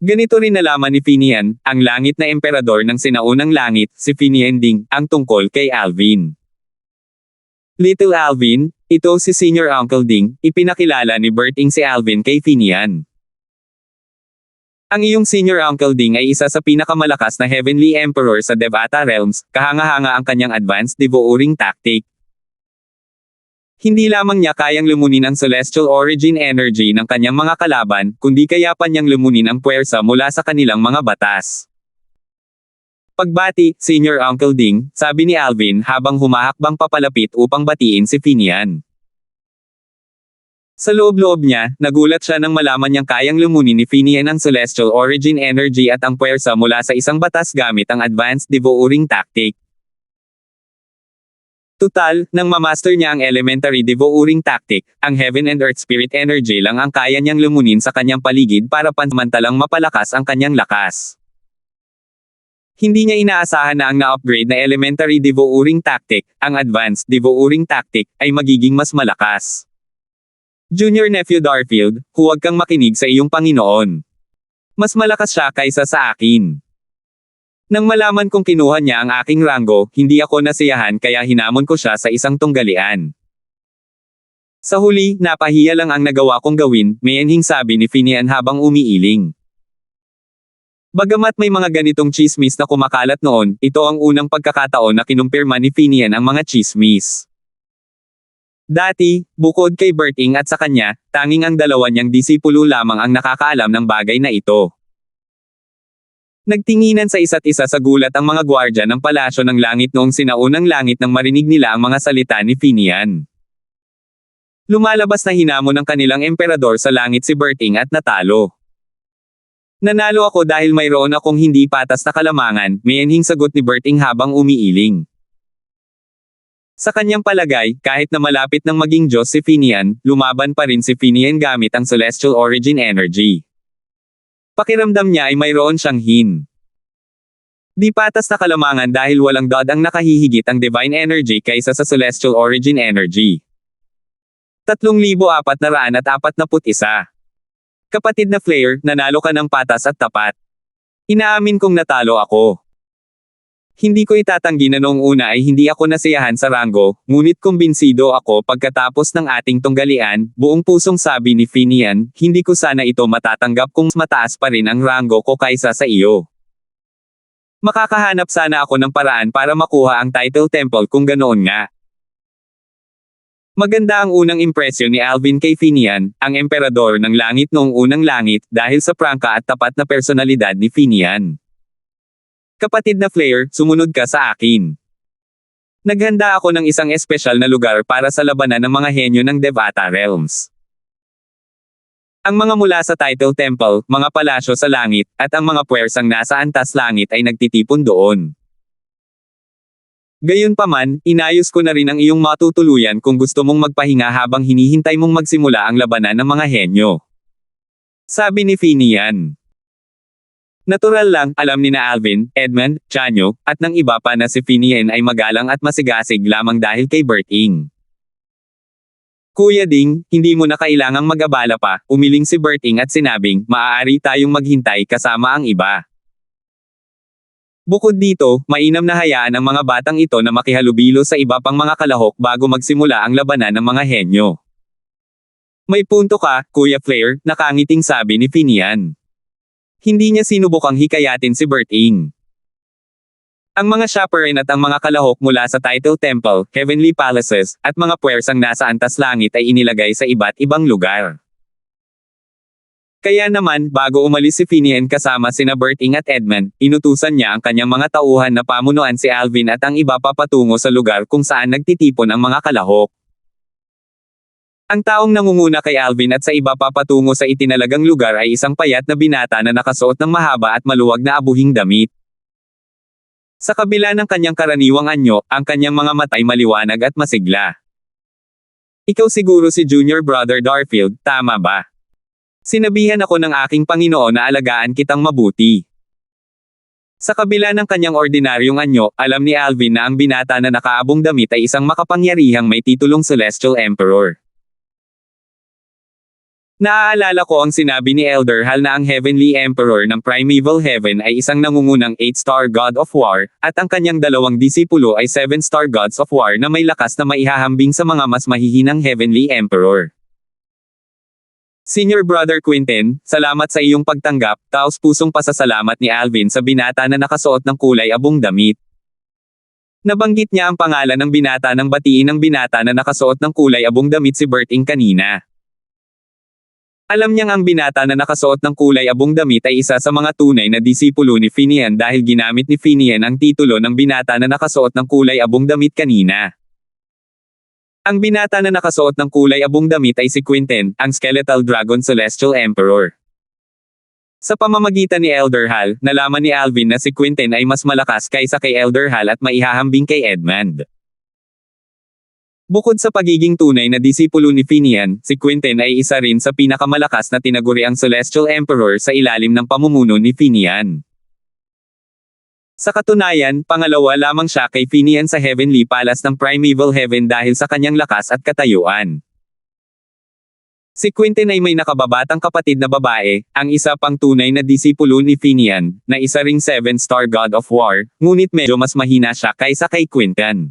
Ganito rin nalaman ni Finian, ang langit na emperador ng sinaunang langit, si Finian Ding, ang tungkol kay Alvin. Little Alvin, ito si Senior Uncle Ding, ipinakilala ni Berting si Alvin kay Finian. Ang iyong Senior Uncle Ding ay isa sa pinakamalakas na Heavenly Emperor sa Devata realms, kahanga-hanga ang kanyang advanced devouring tactic. Hindi lamang niya kayang lumunin ang celestial origin energy ng kanyang mga kalaban, kundi kaya pa niyang lumunin ang puwersa mula sa kanilang mga batas. Pagbati, Senior Uncle Ding, sabi ni Alvin habang humahakbang papalapit upang batiin si Finian. Sa loob-loob niya, nagulat siya nang malaman niyang kayang lumunin ni Finian ang celestial origin energy at ang puwersa mula sa isang batas gamit ang advanced devouring tactic. Tutal, nang mamaster niya ang elementary devouring tactic, ang heaven and earth spirit energy lang ang kaya niyang lumunin sa kanyang paligid para pansamantalang mapalakas ang kanyang lakas. Hindi niya inaasahan na ang na-upgrade na elementary devouring tactic, ang advanced devouring tactic, ay magiging mas malakas. Junior Nephew Darfield, huwag kang makinig sa iyong Panginoon. Mas malakas siya kaysa sa akin. Nang malaman kong kinuha niya ang aking ranggo, hindi ako nasiyahan kaya hinamon ko siya sa isang tunggalian. Sa huli, napahiya lang ang nagawa kong gawin, may enhing sabi ni Finian habang umiiling. Bagamat may mga ganitong chismis na kumakalat noon, ito ang unang pagkakataon na kinumpirma ni Finian ang mga chismis. Dati, bukod kay Berting at sa kanya, tanging ang dalawa niyang disipulo lamang ang nakakaalam ng bagay na ito. Nagtinginan sa isa't isa sa gulat ang mga gwardya ng palasyo ng langit noong sinaunang langit nang marinig nila ang mga salita ni Finian. Lumalabas na hinamon ng kanilang emperador sa langit si Berting at natalo. "Nanalo ako dahil mayroon akong hindi patas na kalamangan," may enhing sagot ni Berting habang umiiling. Sa kanyang palagay, kahit na malapit ng maging Diyos si Finian, lumaban pa rin si Finian gamit ang celestial origin energy. Pakiramdam niya ay mayroon siyang di patas na kalamangan dahil walang god ang nakahihigit ang divine energy kaysa sa celestial origin energy. 3,441. Kapatid na Flair, nanalo ka ng patas at tapat. Inaamin kong natalo ako. Hindi ko itatanggi na noong una ay hindi ako nasiyahan sa ranggo, ngunit kumbinsido ako pagkatapos ng ating tunggalian, buong pusong sabi ni Finian, hindi ko sana ito matatanggap kung mataas pa rin ang ranggo ko kaysa sa iyo. Makakahanap sana ako ng paraan para makuha ang title temple kung ganoon nga. Maganda ang unang impresyon ni Alvin kay Finian, ang emperador ng langit noong unang langit, dahil sa prangka at tapat na personalidad ni Finian. Kapatid na Flair, sumunod ka sa akin. Naghanda ako ng isang espesyal na lugar para sa labanan ng mga henyo ng Devata Realms. Ang mga mula sa Title Temple, mga palasyo sa langit, at ang mga puwersang nasa antas langit ay nagtitipon doon. Gayunpaman, inayos ko na rin ang iyong matutuluyan kung gusto mong magpahinga habang hinihintay mong magsimula ang labanan ng mga henyo. Sabi ni Finian. Natural lang, alam ni na Alvin, Edmund, Chanyo, at ng iba pa na si Finian ay magalang at masigasig lamang dahil kay Berting. Kuya Ding, hindi mo na kailangang mag-abala pa, umiling si Berting at sinabing, maaari tayong maghintay kasama ang iba. Bukod dito, mainam na hayaan ang mga batang ito na makihalubilo sa iba pang mga kalahok bago magsimula ang labanan ng mga henyo. May punto ka, Kuya Flair, nakangiting sabi ni Finian. Hindi niya sinubukang hikayatin si Berting. Ang mga chaperone at ang mga kalahok mula sa Title Temple, Heavenly Palaces, at mga puwersang nasa antas langit ay inilagay sa iba't ibang lugar. Kaya naman, bago umalis si Finian kasama sina Berting at Edmund, inutusan niya ang kanyang mga tauhan na pamunuan si Alvin at ang iba papatungo sa lugar kung saan nagtitipon ang mga kalahok. Ang taong nangunguna kay Alvin at sa iba papatungo sa itinalagang lugar ay isang payat na binata na nakasuot ng mahaba at maluwag na abuhing damit. Sa kabila ng kanyang karaniwang anyo, ang kanyang mga matay maliwanag at masigla. Ikaw siguro si Junior Brother Darfield, tama ba? Sinabihan ako ng aking Panginoon na alagaan kitang mabuti. Sa kabila ng kanyang ordinaryong anyo, alam ni Alvin na ang binata na nakaabong damit ay isang makapangyarihang may titulong Celestial Emperor. Naaalala ko ang sinabi ni Elder Hal na ang Heavenly Emperor ng Primeval Heaven ay isang nangungunang 8-star God of War, at ang kanyang dalawang disipulo ay 7-star Gods of War na may lakas na maihahambing sa mga mas mahihinang Heavenly Emperor. Senior Brother Quinten, salamat sa iyong pagtanggap, taos-pusong pasasalamat ni Alvin sa binata na nakasuot ng kulay abong damit. Nabanggit niya ang pangalan ng binata nang batiin ng binata na nakasuot ng kulay abong damit si Berting kanina. Alam niyang ang binata na nakasuot ng kulay abong damit ay isa sa mga tunay na disipulo ni Finian dahil ginamit ni Finian ang titulo ng binata na nakasuot ng kulay abong damit kanina. Ang binata na nakasuot ng kulay abong damit ay si Quinten, ang Skeletal Dragon Celestial Emperor. Sa pamamagitan ni Elder Hal, nalaman ni Alvin na si Quinten ay mas malakas kaysa kay Elder Hal at maihahambing kay Edmund. Bukod sa pagiging tunay na disipulo ni Finian, si Quinten ay isa rin sa pinakamalakas na tinaguriang Celestial Emperor sa ilalim ng pamumuno ni Finian. Sa katunayan, pangalawa lamang siya kay Finian sa Heavenly Palace ng Primeval Heaven dahil sa kanyang lakas at katayuan. Si Quinten ay may nakababatang kapatid na babae, ang isa pang tunay na disipulo ni Finian, na isa ring 7-star God of War, ngunit medyo mas mahina siya kaysa kay Quinten.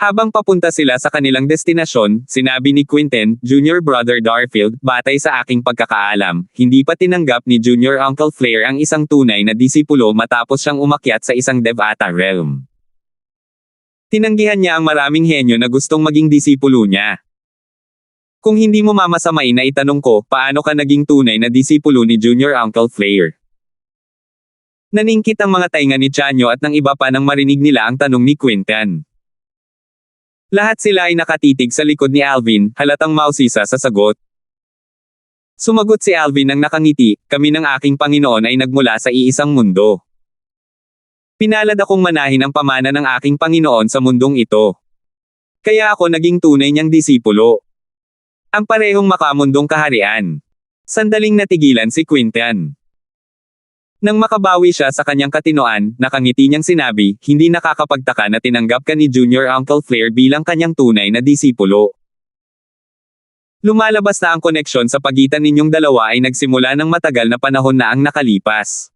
Habang papunta sila sa kanilang destinasyon, sinabi ni Quinten, Junior Brother Darfield, batay sa aking pagkakaalam, hindi pa tinanggap ni Junior Uncle Flair ang isang tunay na disipulo matapos siyang umakyat sa isang Devata realm. Tinanggihan niya ang maraming henyo na gustong maging disipulo niya. Kung hindi mo mamasamain na itanong ko, paano ka naging tunay na disipulo ni Junior Uncle Flair? Naningkit ang mga tainga ni Chanyo at ng iba pa nang marinig nila ang tanong ni Quinten. Lahat sila ay nakatitig sa likod ni Alvin, halatang mausisa sa sagot. Sumagot si Alvin nang nakangiti, kami ng aking Panginoon ay nagmula sa iisang mundo. Pinalad akong manahin ang pamana ng aking Panginoon sa mundong ito. Kaya ako naging tunay niyang disipulo. Ang parehong makamundong kaharian. Sandaling natigilan si Quinten. Nang makabawi siya sa kanyang katinoan, nakangiti niyang sinabi, hindi nakakapagtaka na tinanggap ka ni Junior Uncle Flair bilang kanyang tunay na disipulo. Lumalabas na ang koneksyon sa pagitan ninyong dalawa ay nagsimula ng matagal na panahon na ang nakalipas.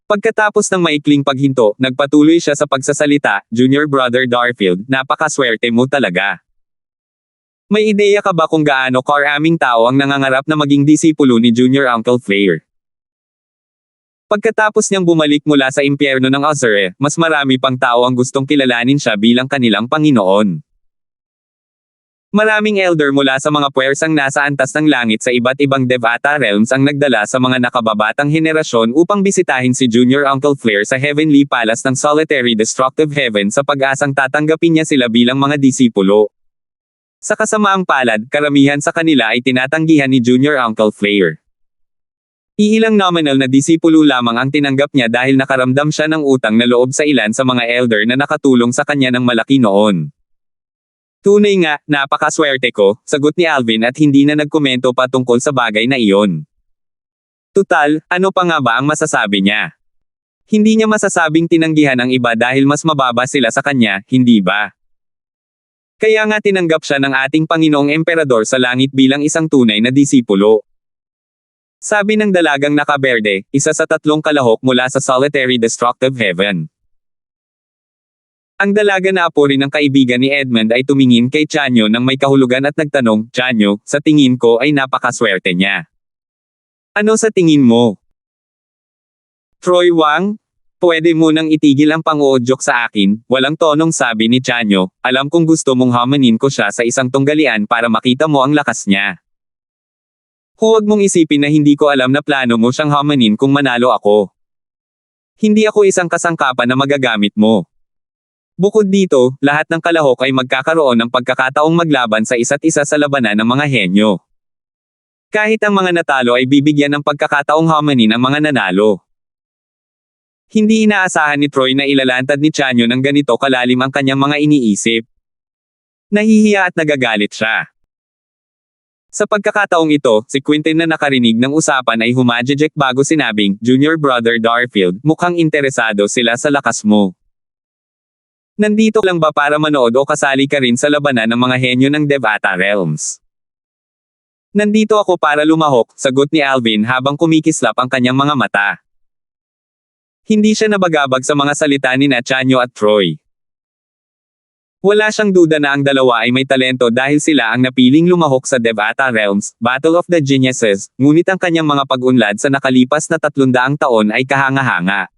Pagkatapos ng maikling paghinto, nagpatuloy siya sa pagsasalita, Junior Brother Darfield, napakaswerte mo talaga. May ideya ka ba kung gaano karaming tao ang nangangarap na maging disipulo ni Junior Uncle Flair? Pagkatapos niyang bumalik mula sa impyerno ng Azure, mas marami pang tao ang gustong kilalanin siya bilang kanilang Panginoon. Maraming elder mula sa mga puwersang nasa antas ng langit sa iba't ibang Devata realms ang nagdala sa mga nakababatang henerasyon upang bisitahin si Junior Uncle Flair sa Heavenly Palace ng Solitary Destructive Heaven sa pag-asang tatanggapin niya sila bilang mga disipulo. Sa kasamaang palad, karamihan sa kanila ay tinatanggihan ni Junior Uncle Flair. Iilang nominal na disipulo lamang ang tinanggap niya dahil nakaramdam siya ng utang na loob sa ilan sa mga elder na nakatulong sa kanya ng malaki noon. Tunay nga, napakaswerte ko, sagot ni Alvin at hindi na nagkomento pa tungkol sa bagay na iyon. Tutal, ano pa nga ba ang masasabi niya? Hindi niya masasabing tinanggihan ang iba dahil mas mababa sila sa kanya, hindi ba? Kaya nga tinanggap siya ng ating Panginoong Emperador sa langit bilang isang tunay na disipulo. Sabi ng dalagang nakaberde, isa sa 3 kalahok mula sa Solitary Destructive Heaven. Ang dalaga na apo rin ng kaibigan ni Edmund ay tumingin kay Chanyo nang may kahulugan at nagtanong, Chanyo, sa tingin ko ay napakaswerte niya. Ano sa tingin mo? Troy Wang? Pwede mo nang itigil ang pang-uudyok sa akin, walang tonong sabi ni Chanyo, alam kong gusto mong hamanin ko siya sa isang tunggalian para makita mo ang lakas niya. Huwag mong isipin na hindi ko alam na plano mo siyang hamanin kung manalo ako. Hindi ako isang kasangkapan na magagamit mo. Bukod dito, lahat ng kalahok ay magkakaroon ng pagkakataong maglaban sa isa't isa sa labanan ng mga henyo. Kahit ang mga natalo ay bibigyan ng pagkakataong hamanin ang mga nanalo. Hindi inaasahan ni Troy na ilalantad ni Chanyo ng ganito kalalim ang kanyang mga iniisip. Nahihiya at nagagalit siya. Sa pagkakataong ito, si Quentin na nakarinig ng usapan ay humajejek bago sinabing, Junior Brother Darfield, mukhang interesado sila sa lakas mo. Nandito lang ba para manood o kasali ka rin sa labanan ng mga henyo ng Devata Realms? Nandito ako para lumahok, sagot ni Alvin habang kumikislap ang kanyang mga mata. Hindi siya nabagabag sa mga salita ni Chanyo at Troy. Wala siyang duda na ang dalawa ay may talento dahil sila ang napiling lumahok sa Devata Realms, Battle of the Geniuses, ngunit ang kanyang mga pag-unlad sa nakalipas na 300 taon ay kahanga-hanga.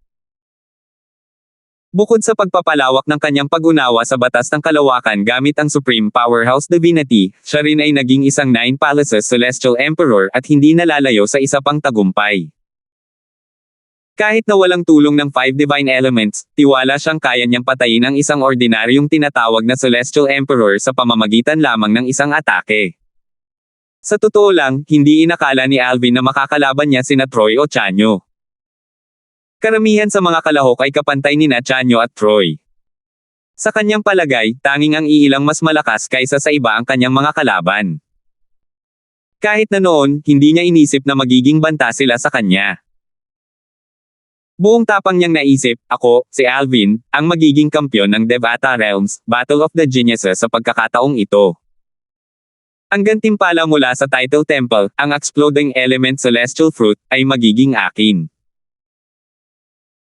Bukod sa pagpapalawak ng kanyang pag-unawa sa batas ng kalawakan gamit ang Supreme Powerhouse Divinity, siya rin ay naging isang 9 Palaces Celestial Emperor at hindi nalalayo sa isa pang tagumpay. Kahit na walang tulong ng 5 Divine Elements, tiwala siyang kaya niyang patayin ang isang ordinaryong tinatawag na Celestial Emperor sa pamamagitan lamang ng isang atake. Sa totoo lang, hindi inakala ni Alvin na makakalaban niya sina Troy o Chanyo. Karamihan sa mga kalahok ay kapantay ni Chanyo at Troy. Sa kanyang palagay, tanging ang iilang mas malakas kaysa sa iba ang kanyang mga kalaban. Kahit na noon, hindi niya inisip na magiging banta sila sa kanya. Buong tapang niyang naisip, ako, si Alvin, ang magiging kampyon ng Devata Realms, Battle of the Geniuses sa pagkakataong ito. Ang gantimpala mula sa Title Temple, ang Exploding Element Celestial Fruit, ay magiging akin.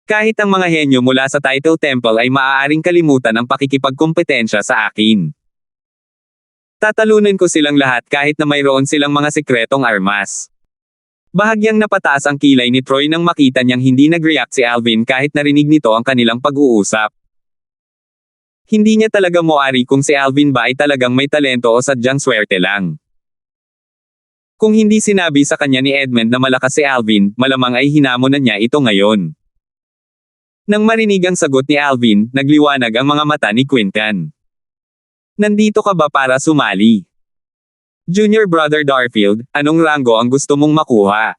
Kahit ang mga henyo mula sa Title Temple ay maaaring kalimutan ang pakikipagkompetensya sa akin. Tatalunin ko silang lahat kahit na mayroon silang mga sikretong armas. Bahagyang napataas ang kilay ni Troy nang makita niyang hindi nag-react si Alvin kahit narinig nito ang kanilang pag-uusap. Hindi niya talaga moari kung si Alvin ba ay talagang may talento o sadyang swerte lang. Kung hindi sinabi sa kanya ni Edmund na malakas si Alvin, malamang ay hinamon na niya ito ngayon. Nang marinig ang sagot ni Alvin, nagliwanag ang mga mata ni Quentin. Nandito ka ba para sumali? Junior Brother Darfield, anong ranggo ang gusto mong makuha?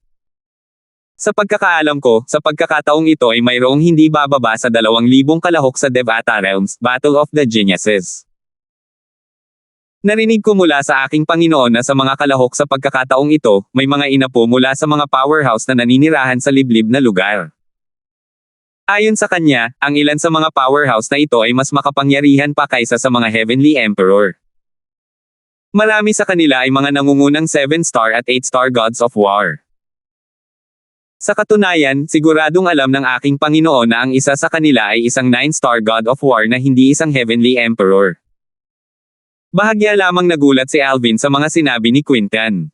Sa pagkakaalam ko, sa pagkakataong ito ay mayroong hindi bababa sa 2,000 kalahok sa Devata Realms, Battle of the Geniuses. Narinig ko mula sa aking Panginoon na sa mga kalahok sa pagkakataong ito, may mga inapo mula sa mga powerhouse na naninirahan sa liblib na lugar. Ayon sa kanya, ang ilan sa mga powerhouse na ito ay mas makapangyarihan pa kaysa sa mga Heavenly Emperor. Marami sa kanila ay mga nangungunang 7-star at 8-star gods of war. Sa katunayan, siguradong alam ng aking Panginoon na ang isa sa kanila ay isang 9-star god of war na hindi isang Heavenly Emperor. Bahagya lamang nagulat si Alvin sa mga sinabi ni Quentin.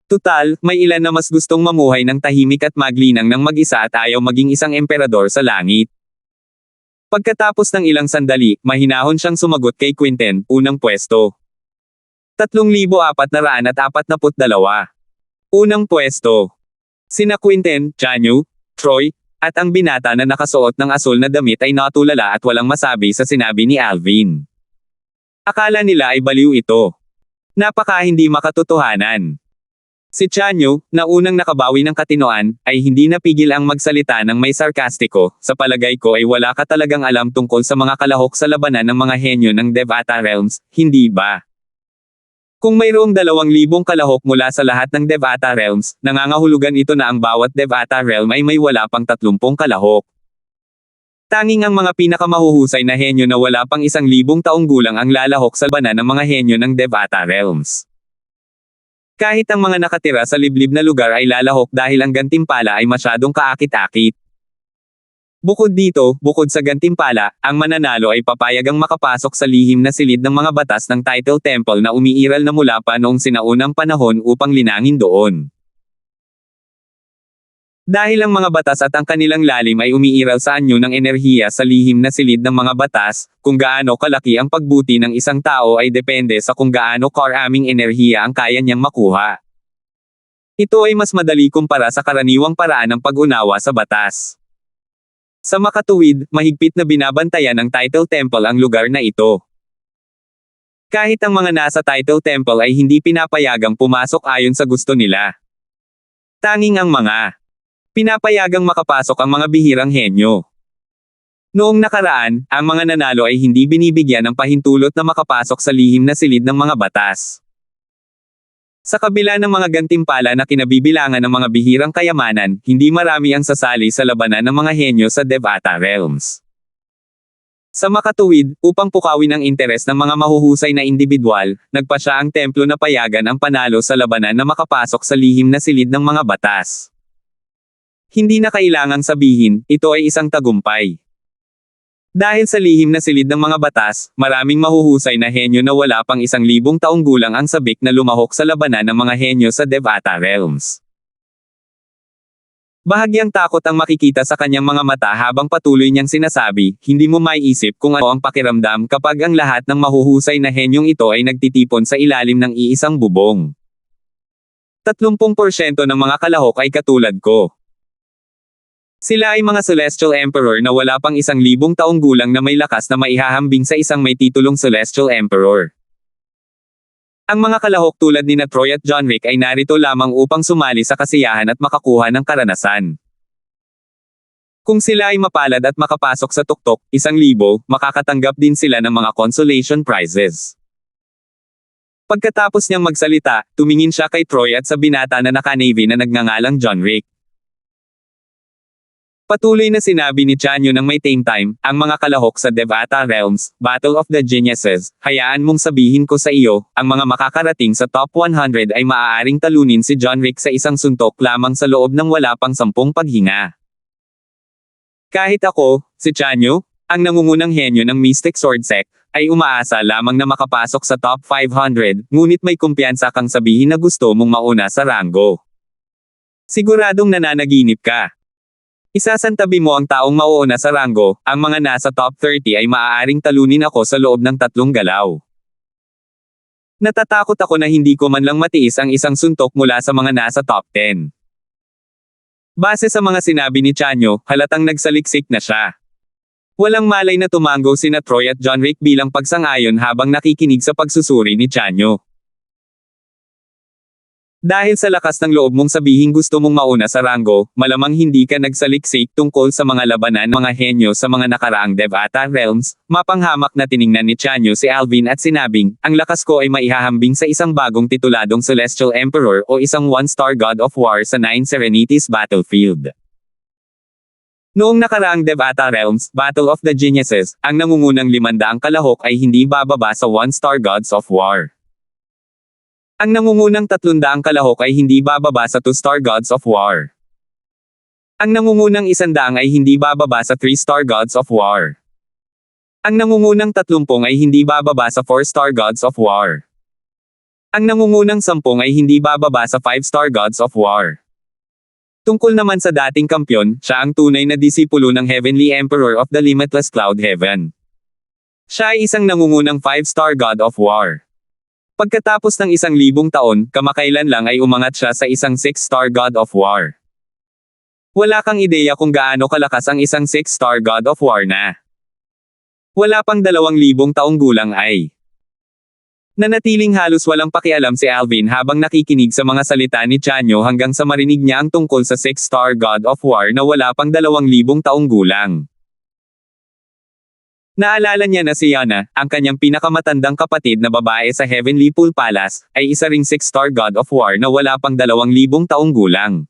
Tutal, may ilan na mas gustong mamuhay ng tahimik at maglinang ng mag-isa at ayaw maging isang emperador sa langit. Pagkatapos ng ilang sandali, mahinahon siyang sumagot kay Quentin, unang pwesto. 3,442. Unang pwesto. Sina Quentin, Chanyo, Troy, at ang binata na nakasuot ng asul na damit ay natulala at walang masabi sa sinabi ni Alvin. Akala nila ay baliw ito. Napaka hindi makatotohanan. Si Chanyo, na unang nakabawi ng katinoan, ay hindi napigil ang magsalita ng may sarkastiko, sa palagay ko ay wala ka talagang alam tungkol sa mga kalahok sa labanan ng mga henyo ng Devata Realms, hindi ba? Kung mayroong 2,000 kalahok mula sa lahat ng Devata Realms, nangangahulugan ito na ang bawat Devata Realm ay may wala pang 30 kalahok. Tanging ang mga pinakamahuhusay na henyo na wala pang 1,000 taong gulang ang lalahok sa labanan ng mga henyo ng Devata Realms. Kahit ang mga nakatira sa liblib na lugar ay lalahok dahil ang gantimpala ay masyadong kaakit-akit. Bukod dito, bukod sa gantimpala, ang mananalo ay papayagang makapasok sa lihim na silid ng mga batas ng Title Temple na umiiral na mula pa noong sinaunang panahon upang linangin doon. Dahil ang mga batas at ang kanilang lalim ay umiiral sa anyo ng enerhiya sa lihim na silid ng mga batas, kung gaano kalaki ang pagbuti ng isang tao ay depende sa kung gaano karaming enerhiya ang kaya niyang makuha. Ito ay mas madali kumpara sa karaniwang paraan ng pag-unawa sa batas. Sa makatuwid, mahigpit na binabantayan ng Title Temple ang lugar na ito. Kahit ang mga nasa Title Temple ay hindi pinapayagang pumasok ayon sa gusto nila. Tanging ang mga pinapayagang makapasok ang mga bihirang henyo. Noong nakaraan, ang mga nanalo ay hindi binibigyan ng pahintulot na makapasok sa lihim na silid ng mga batas. Sa kabila ng mga gantimpala na kinabibilangan ng mga bihirang kayamanan, hindi marami ang sasali sa labanan ng mga henyo sa Devata Realms. Sa makatuwid, upang pukawin ang interes ng mga mahuhusay na individual, nagpa siya ang templo na payagan ang panalo sa labanan na makapasok sa lihim na silid ng mga batas. Hindi na kailangang sabihin, ito ay isang tagumpay. Dahil sa lihim na silid ng mga batas, maraming mahuhusay na henyo na wala pang 1,000 taong gulang ang sabik na lumahok sa labanan ng mga henyo sa Devata Realms. Bahagyang takot ang makikita sa kanyang mga mata habang patuloy niyang sinasabi, hindi mo maiisip kung ano ang pakiramdam kapag ang lahat ng mahuhusay na henyong ito ay nagtitipon sa ilalim ng iisang bubong. 30% ng mga kalahok ay katulad ko. Sila ay mga Celestial Emperor na wala pang 1,000 taong gulang na may lakas na maihahambing sa isang may titulong Celestial Emperor. Ang mga kalahok tulad ni Troy at John Wick ay narito lamang upang sumali sa kasiyahan at makakuha ng karanasan. Kung sila ay mapalad at makapasok sa tuktok, 1,000, makakatanggap din sila ng mga consolation prizes. Pagkatapos niyang magsalita, tumingin siya kay Troy at sa binata na naka-navy na nagngangalang John Wick. Patuloy na sinabi ni Chanyo ng may tame time, ang mga kalahok sa Devata Realms, Battle of the Geniuses, hayaan mong sabihin ko sa iyo, ang mga makakarating sa top 100 ay maaaring talunin si John Wick sa isang suntok lamang sa loob ng wala pang 10 paghinga. Kahit ako, si Chanyo, ang nangungunang henyo ng Mystic Sword Sect, ay umaasa lamang na makapasok sa top 500, ngunit may kumpiyansa kang sabihin na gusto mong mauna sa ranggo. Siguradong nananaginip ka. Isasantabi mo ang taong mauuna sa ranggo, ang mga nasa top 30 ay maaaring talunin ako sa loob ng 3 galaw. Natatakot ako na hindi ko man lang matiis ang isang suntok mula sa mga nasa top 10. Base sa mga sinabi ni Chanyo, halatang nagsaliksik na siya. Walang malay na tumango sina Troy at John Wick bilang pagsang-ayon habang nakikinig sa pagsusuri ni Chanyo. Dahil sa lakas ng loob mong sabihin gusto mong mauna sa ranggo, malamang hindi ka nagsaliksik tungkol sa mga labanan mga henyo sa mga nakaraang Devata Realms, mapanghamak na tiningnan ni Chanyo si Alvin at sinabing, ang lakas ko ay maihahambing sa isang bagong tituladong Celestial Emperor o isang one-star God of War sa 9 Serenities Battlefield. Noong nakaraang Devata Realms, Battle of the Geniuses, ang nangungunang 500 kalahok ay hindi bababa sa one-star Gods of War. Ang nangungunang 300 kalahok ay hindi bababa sa 2-star Gods of War. Ang nangungunang 100 ay hindi bababa sa 3-star Gods of War. Ang nangungunang 30 ay hindi bababa sa 4-star Gods of War. Ang nangungunang 10 ay hindi bababa sa 5-star Gods of War. Tungkol naman sa dating kampyon, siya ang tunay na disipulo ng Heavenly Emperor of the Limitless Cloud Heaven. Siya ay isang nangungunang 5-star God of War. Pagkatapos ng 1,000 taon, kamakailan lang ay umangat siya sa isang 6-star God of War. Wala kang ideya kung gaano kalakas ang isang 6-star God of War na wala pang 2,000 taong gulang ay nanatiling halos walang pakialam si Alvin habang nakikinig sa mga salita ni Chanyo hanggang sa marinig niya ang tungkol sa 6-star God of War na wala pang 2,000 taong gulang. Naalala niya na si Yana, ang kanyang pinakamatandang kapatid na babae sa Heavenly Pool Palace, ay isa ring 6-star God of War na wala pang 2,000 taong gulang.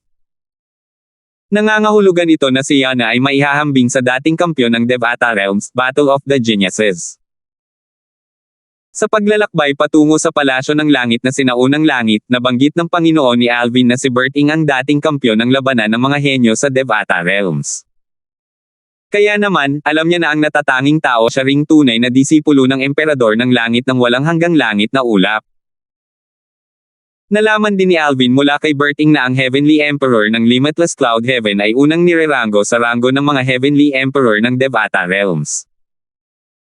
Nangangahulugan ito na si Yana ay maihahambing sa dating kampyon ng Devata Realms, Battle of the Geniuses. Sa paglalakbay patungo sa palasyo ng langit na sinaunang langit, nabanggit ng Panginoon ni Alvin na si Berting ang dating kampyon ng labanan ng mga henyo sa Devata Realms. Kaya naman, alam niya na ang natatanging tao siya ring tunay na disipulo ng emperador ng langit ng walang hanggang langit na ulap. Nalaman din ni Alvin mula kay Berting na ang Heavenly Emperor ng Limitless Cloud Heaven ay unang nirerango sa ranggo ng mga Heavenly Emperor ng Devata Realms.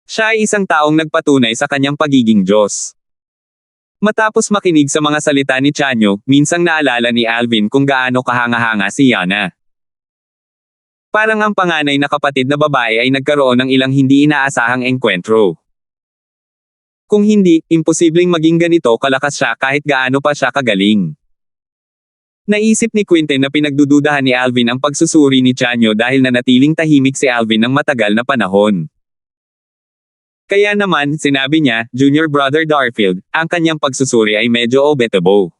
Siya ay isang taong nagpatunay sa kanyang pagiging Diyos. Matapos makinig sa mga salita ni Chanyo, minsang naalala ni Alvin kung gaano kahanga-hanga si Yana. Parang ang panganay na kapatid na babae ay nagkaroon ng ilang hindi inaasahang engkwentro. Kung hindi, imposibleng maging ganito kalakas siya kahit gaano pa siya kagaling. Naisip ni Quinten na pinagdududahan ni Alvin ang pagsusuri ni Chanyo dahil nanatiling tahimik si Alvin ng matagal na panahon. Kaya naman, sinabi niya, Junior Brother Darfield, ang kanyang pagsusuri ay medyo obetabo.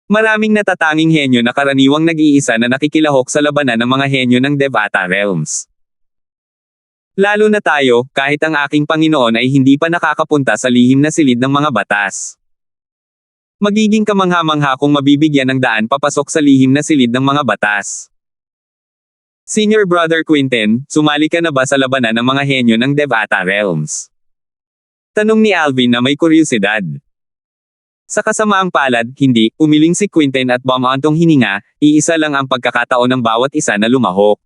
Maraming natatanging henyo na karaniwang nag-iisa na nakikilahok sa labanan ng mga henyo ng Devata Realms. Lalo na tayo, kahit ang aking Panginoon ay hindi pa nakakapunta sa lihim na silid ng mga batas. Magiging kamangha-mangha kung mabibigyan ng daan papasok sa lihim na silid ng mga batas. Senior Brother Quinten, sumali ka na ba sa labanan ng mga henyo ng Devata Realms? Tanong ni Alvin na may kuryosidad. Sa kasamaang palad, hindi, umiling si Quinten at bumantong hininga, iisa lang ang pagkakataon ng bawat isa na lumahok.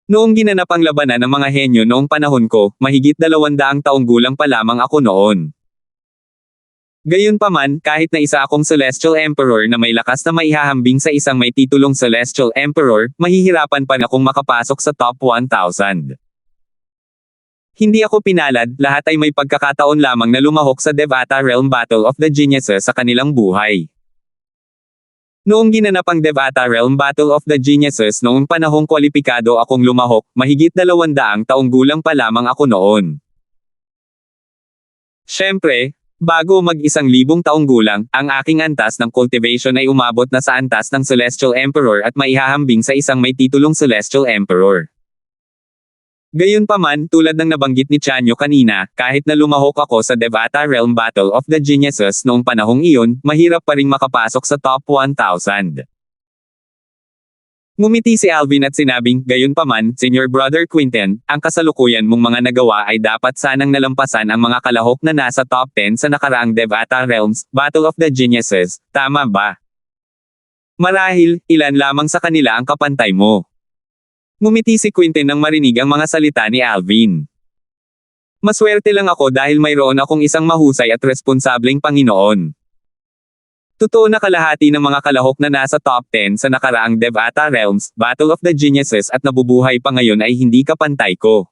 Noong ginanap ang labanan ng mga henyo noong panahon ko, mahigit 200 taong gulang pa lamang ako noon. Gayunpaman, kahit na isa akong Celestial Emperor na may lakas na maihahambing sa isang may titulong Celestial Emperor, mahihirapan pa akong makapasok sa top 1,000. Hindi ako pinalad, lahat ay may pagkakataon lamang na lumahok sa Devata Realm Battle of the Geniuses sa kanilang buhay. Noong ginanap ang Devata Realm Battle of the Geniuses noong panahong kwalipikado akong lumahok, mahigit 200 taong gulang pa lamang ako noon. Siyempre, bago mag-1,000 taong gulang, ang aking antas ng cultivation ay umabot na sa antas ng Celestial Emperor at maihahambing sa isang may titulong Celestial Emperor. Gayunpaman, tulad ng nabanggit ni Chanyo kanina, kahit na lumahok ako sa Devata Realm Battle of the Geniuses noong panahong iyon, mahirap pa ring makapasok sa top 1,000. Ngumiti si Alvin at sinabing, gayunpaman, Senior Brother Quinten, ang kasalukuyan mong mga nagawa ay dapat sanang nalampasan ang mga kalahok na nasa top 10 sa nakaraang Devata Realms Battle of the Geniuses, tama ba? Marahil, ilan lamang sa kanila ang kapantay mo. Ngumiti si Quinten nang marinig ang mga salita ni Alvin. Maswerte lang ako dahil mayroon akong isang mahusay at responsableng Panginoon. Totoo na kalahati ng mga kalahok na nasa top 10 sa nakaraang Devata Realms, Battle of the Geniuses at nabubuhay pa ngayon ay hindi kapantay ko.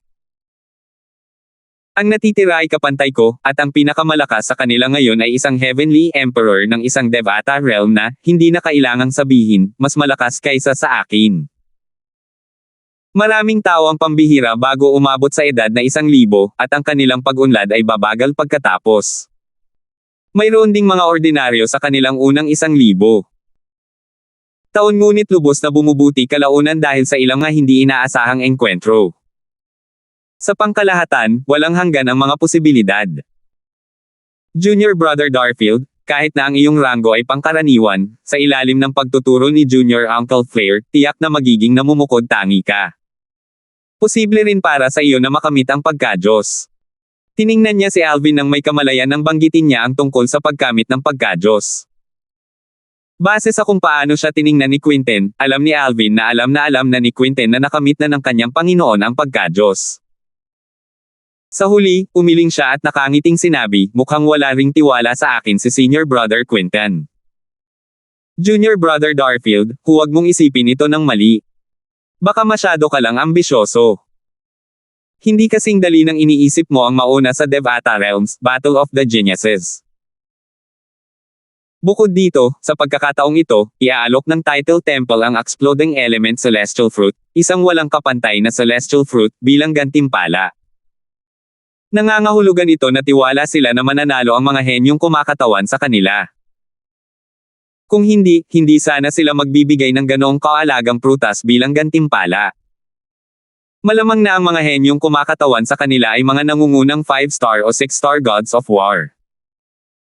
Ang natitira ay kapantay ko, at ang pinakamalakas sa kanila ngayon ay isang Heavenly Emperor ng isang Devata Realm na, hindi na kailangang sabihin, mas malakas kaysa sa akin. Maraming tao ang pambihira bago umabot sa edad na 1,000 at ang kanilang pag-unlad ay babagal pagkatapos. Mayroon ding mga ordinaryo sa kanilang unang 1,000. Taon ngunit lubos na bumubuti kalaunan dahil sa ilang mga hindi inaasahang engkwentro. Sa pangkalahatan, walang hanggan ang mga posibilidad. Junior Brother Darfield, kahit na ang iyong ranggo ay pangkaraniwan, sa ilalim ng pagtuturo ni Junior Uncle Flair, tiyak na magiging namumukod tangi ka. Posible rin para sa iyo na makamit ang pagka-Diyos. Tiningnan niya si Alvin nang may kamalayan nang banggitin niya ang tungkol sa pagkamit ng pagka-Diyos. Base sa kung paano siya tiningnan ni Quinten, alam ni Alvin na alam na ni Quinten na nakamit na ng kanyang Panginoon ang pagka-Diyos. Sa huli, umiling siya at nakangiting sinabi, mukhang wala ring tiwala sa akin si Senior Brother Quinten. Junior Brother Darfield, huwag mong isipin ito ng mali. Baka masyado ka lang ambisyoso. Hindi kasing dali nang iniisip mo ang mauna sa Devata Realms, Battle of the Geniuses. Bukod dito, sa pagkakataong ito, iaalok ng Title Temple ang Exploding Element Celestial Fruit, isang walang kapantay na Celestial Fruit, bilang gantimpala. Nangangahulugan ito na tiwala sila na mananalo ang mga henyong kumakatawan sa kanila. Kung hindi sana sila magbibigay ng ganoong kaalagang prutas bilang gantimpala. Malamang na ang mga henyong kumakatawan sa kanila ay mga nangungunang 5-star o 6-star gods of war.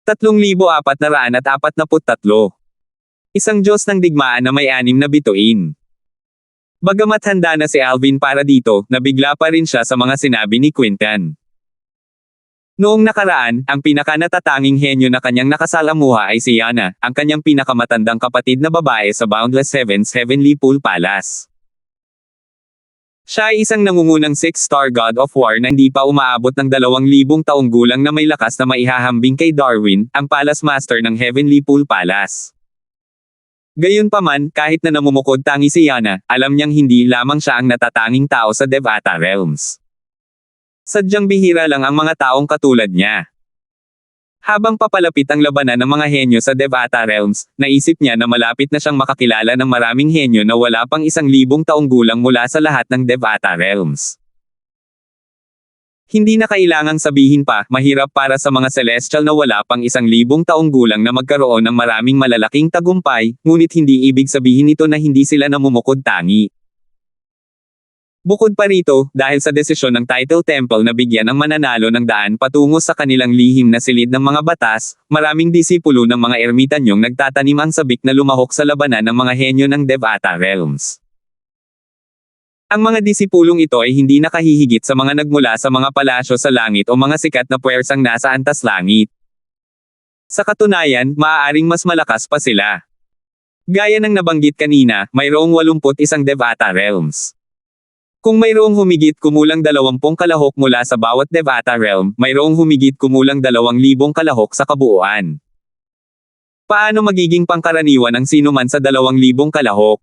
3,443. Isang Diyos ng digmaan na may 6 na bituin. Bagamat handa na si Alvin para dito, nabigla pa rin siya sa mga sinabi ni Quinten. Noong nakaraan, ang pinakanatatanging henyo na kanyang nakasalamuha ay si Yana, ang kanyang pinakamatandang kapatid na babae sa Boundless Heaven's Heavenly Pool Palace. Siya ay isang nangungunang 6-star God of War na hindi pa umaabot ng 2,000 taong gulang na may lakas na maihahambing kay Darwin, ang Palace Master ng Heavenly Pool Palace. Gayunpaman, kahit na namumukod tangi si Yana, alam niyang hindi lamang siya ang natatanging tao sa Devata Realms. Sadyang bihira lang ang mga taong katulad niya. Habang papalapit ang labanan ng mga henyo sa Devata Realms, naisip niya na malapit na siyang makakilala ng maraming henyo na wala pang 1,000 taong gulang mula sa lahat ng Devata Realms. Hindi na kailangang sabihin pa, mahirap para sa mga celestial na wala pang 1,000 taong gulang na magkaroon ng maraming malalaking tagumpay, ngunit hindi ibig sabihin nito na hindi sila namumukod tangi. Bukod pa rito, dahil sa desisyon ng Title Temple na bigyan ang mananalo ng daan patungo sa kanilang lihim na silid ng mga batas, maraming disipulo ng mga ermitanyong nagtatanim ang sabik na lumahok sa labanan ng mga henyo ng Devata Realms. Ang mga disipulong ito ay hindi nakahihigit sa mga nagmula sa mga palasyo sa langit o mga sikat na puwersang nasa antas langit. Sa katunayan, maaaring mas malakas pa sila. Gaya ng nabanggit kanina, mayroong 81 Devata Realms. Kung mayroong humigit kumulang 20 kalahok mula sa bawat Devata Realm, mayroong humigit kumulang 2,000 kalahok sa kabuuan. Paano magiging pangkaraniwan ang sinuman sa 2,000 kalahok?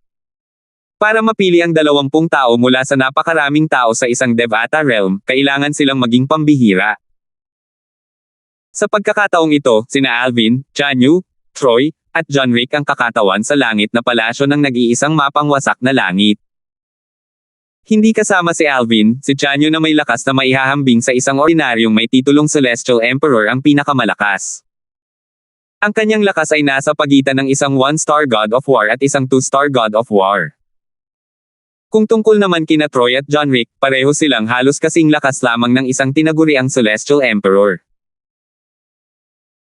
Para mapili ang 20 tao mula sa napakaraming tao sa isang Devata Realm, kailangan silang maging pambihira. Sa pagkakataong ito, sina Alvin, Chanyu, Troy, at John Rick ang kakatawan sa langit na palasyo ng nag-iisang mapang wasak na langit. Hindi kasama si Alvin, si Chanyu na may lakas na maihahambing sa isang ordinaryong may titulong Celestial Emperor ang pinakamalakas. Ang kanyang lakas ay nasa pagitan ng isang 1-star God of War at isang 2-star God of War. Kung tungkol naman kina Troy at John Rick, pareho silang halos kasing lakas lamang ng isang tinaguriang Celestial Emperor.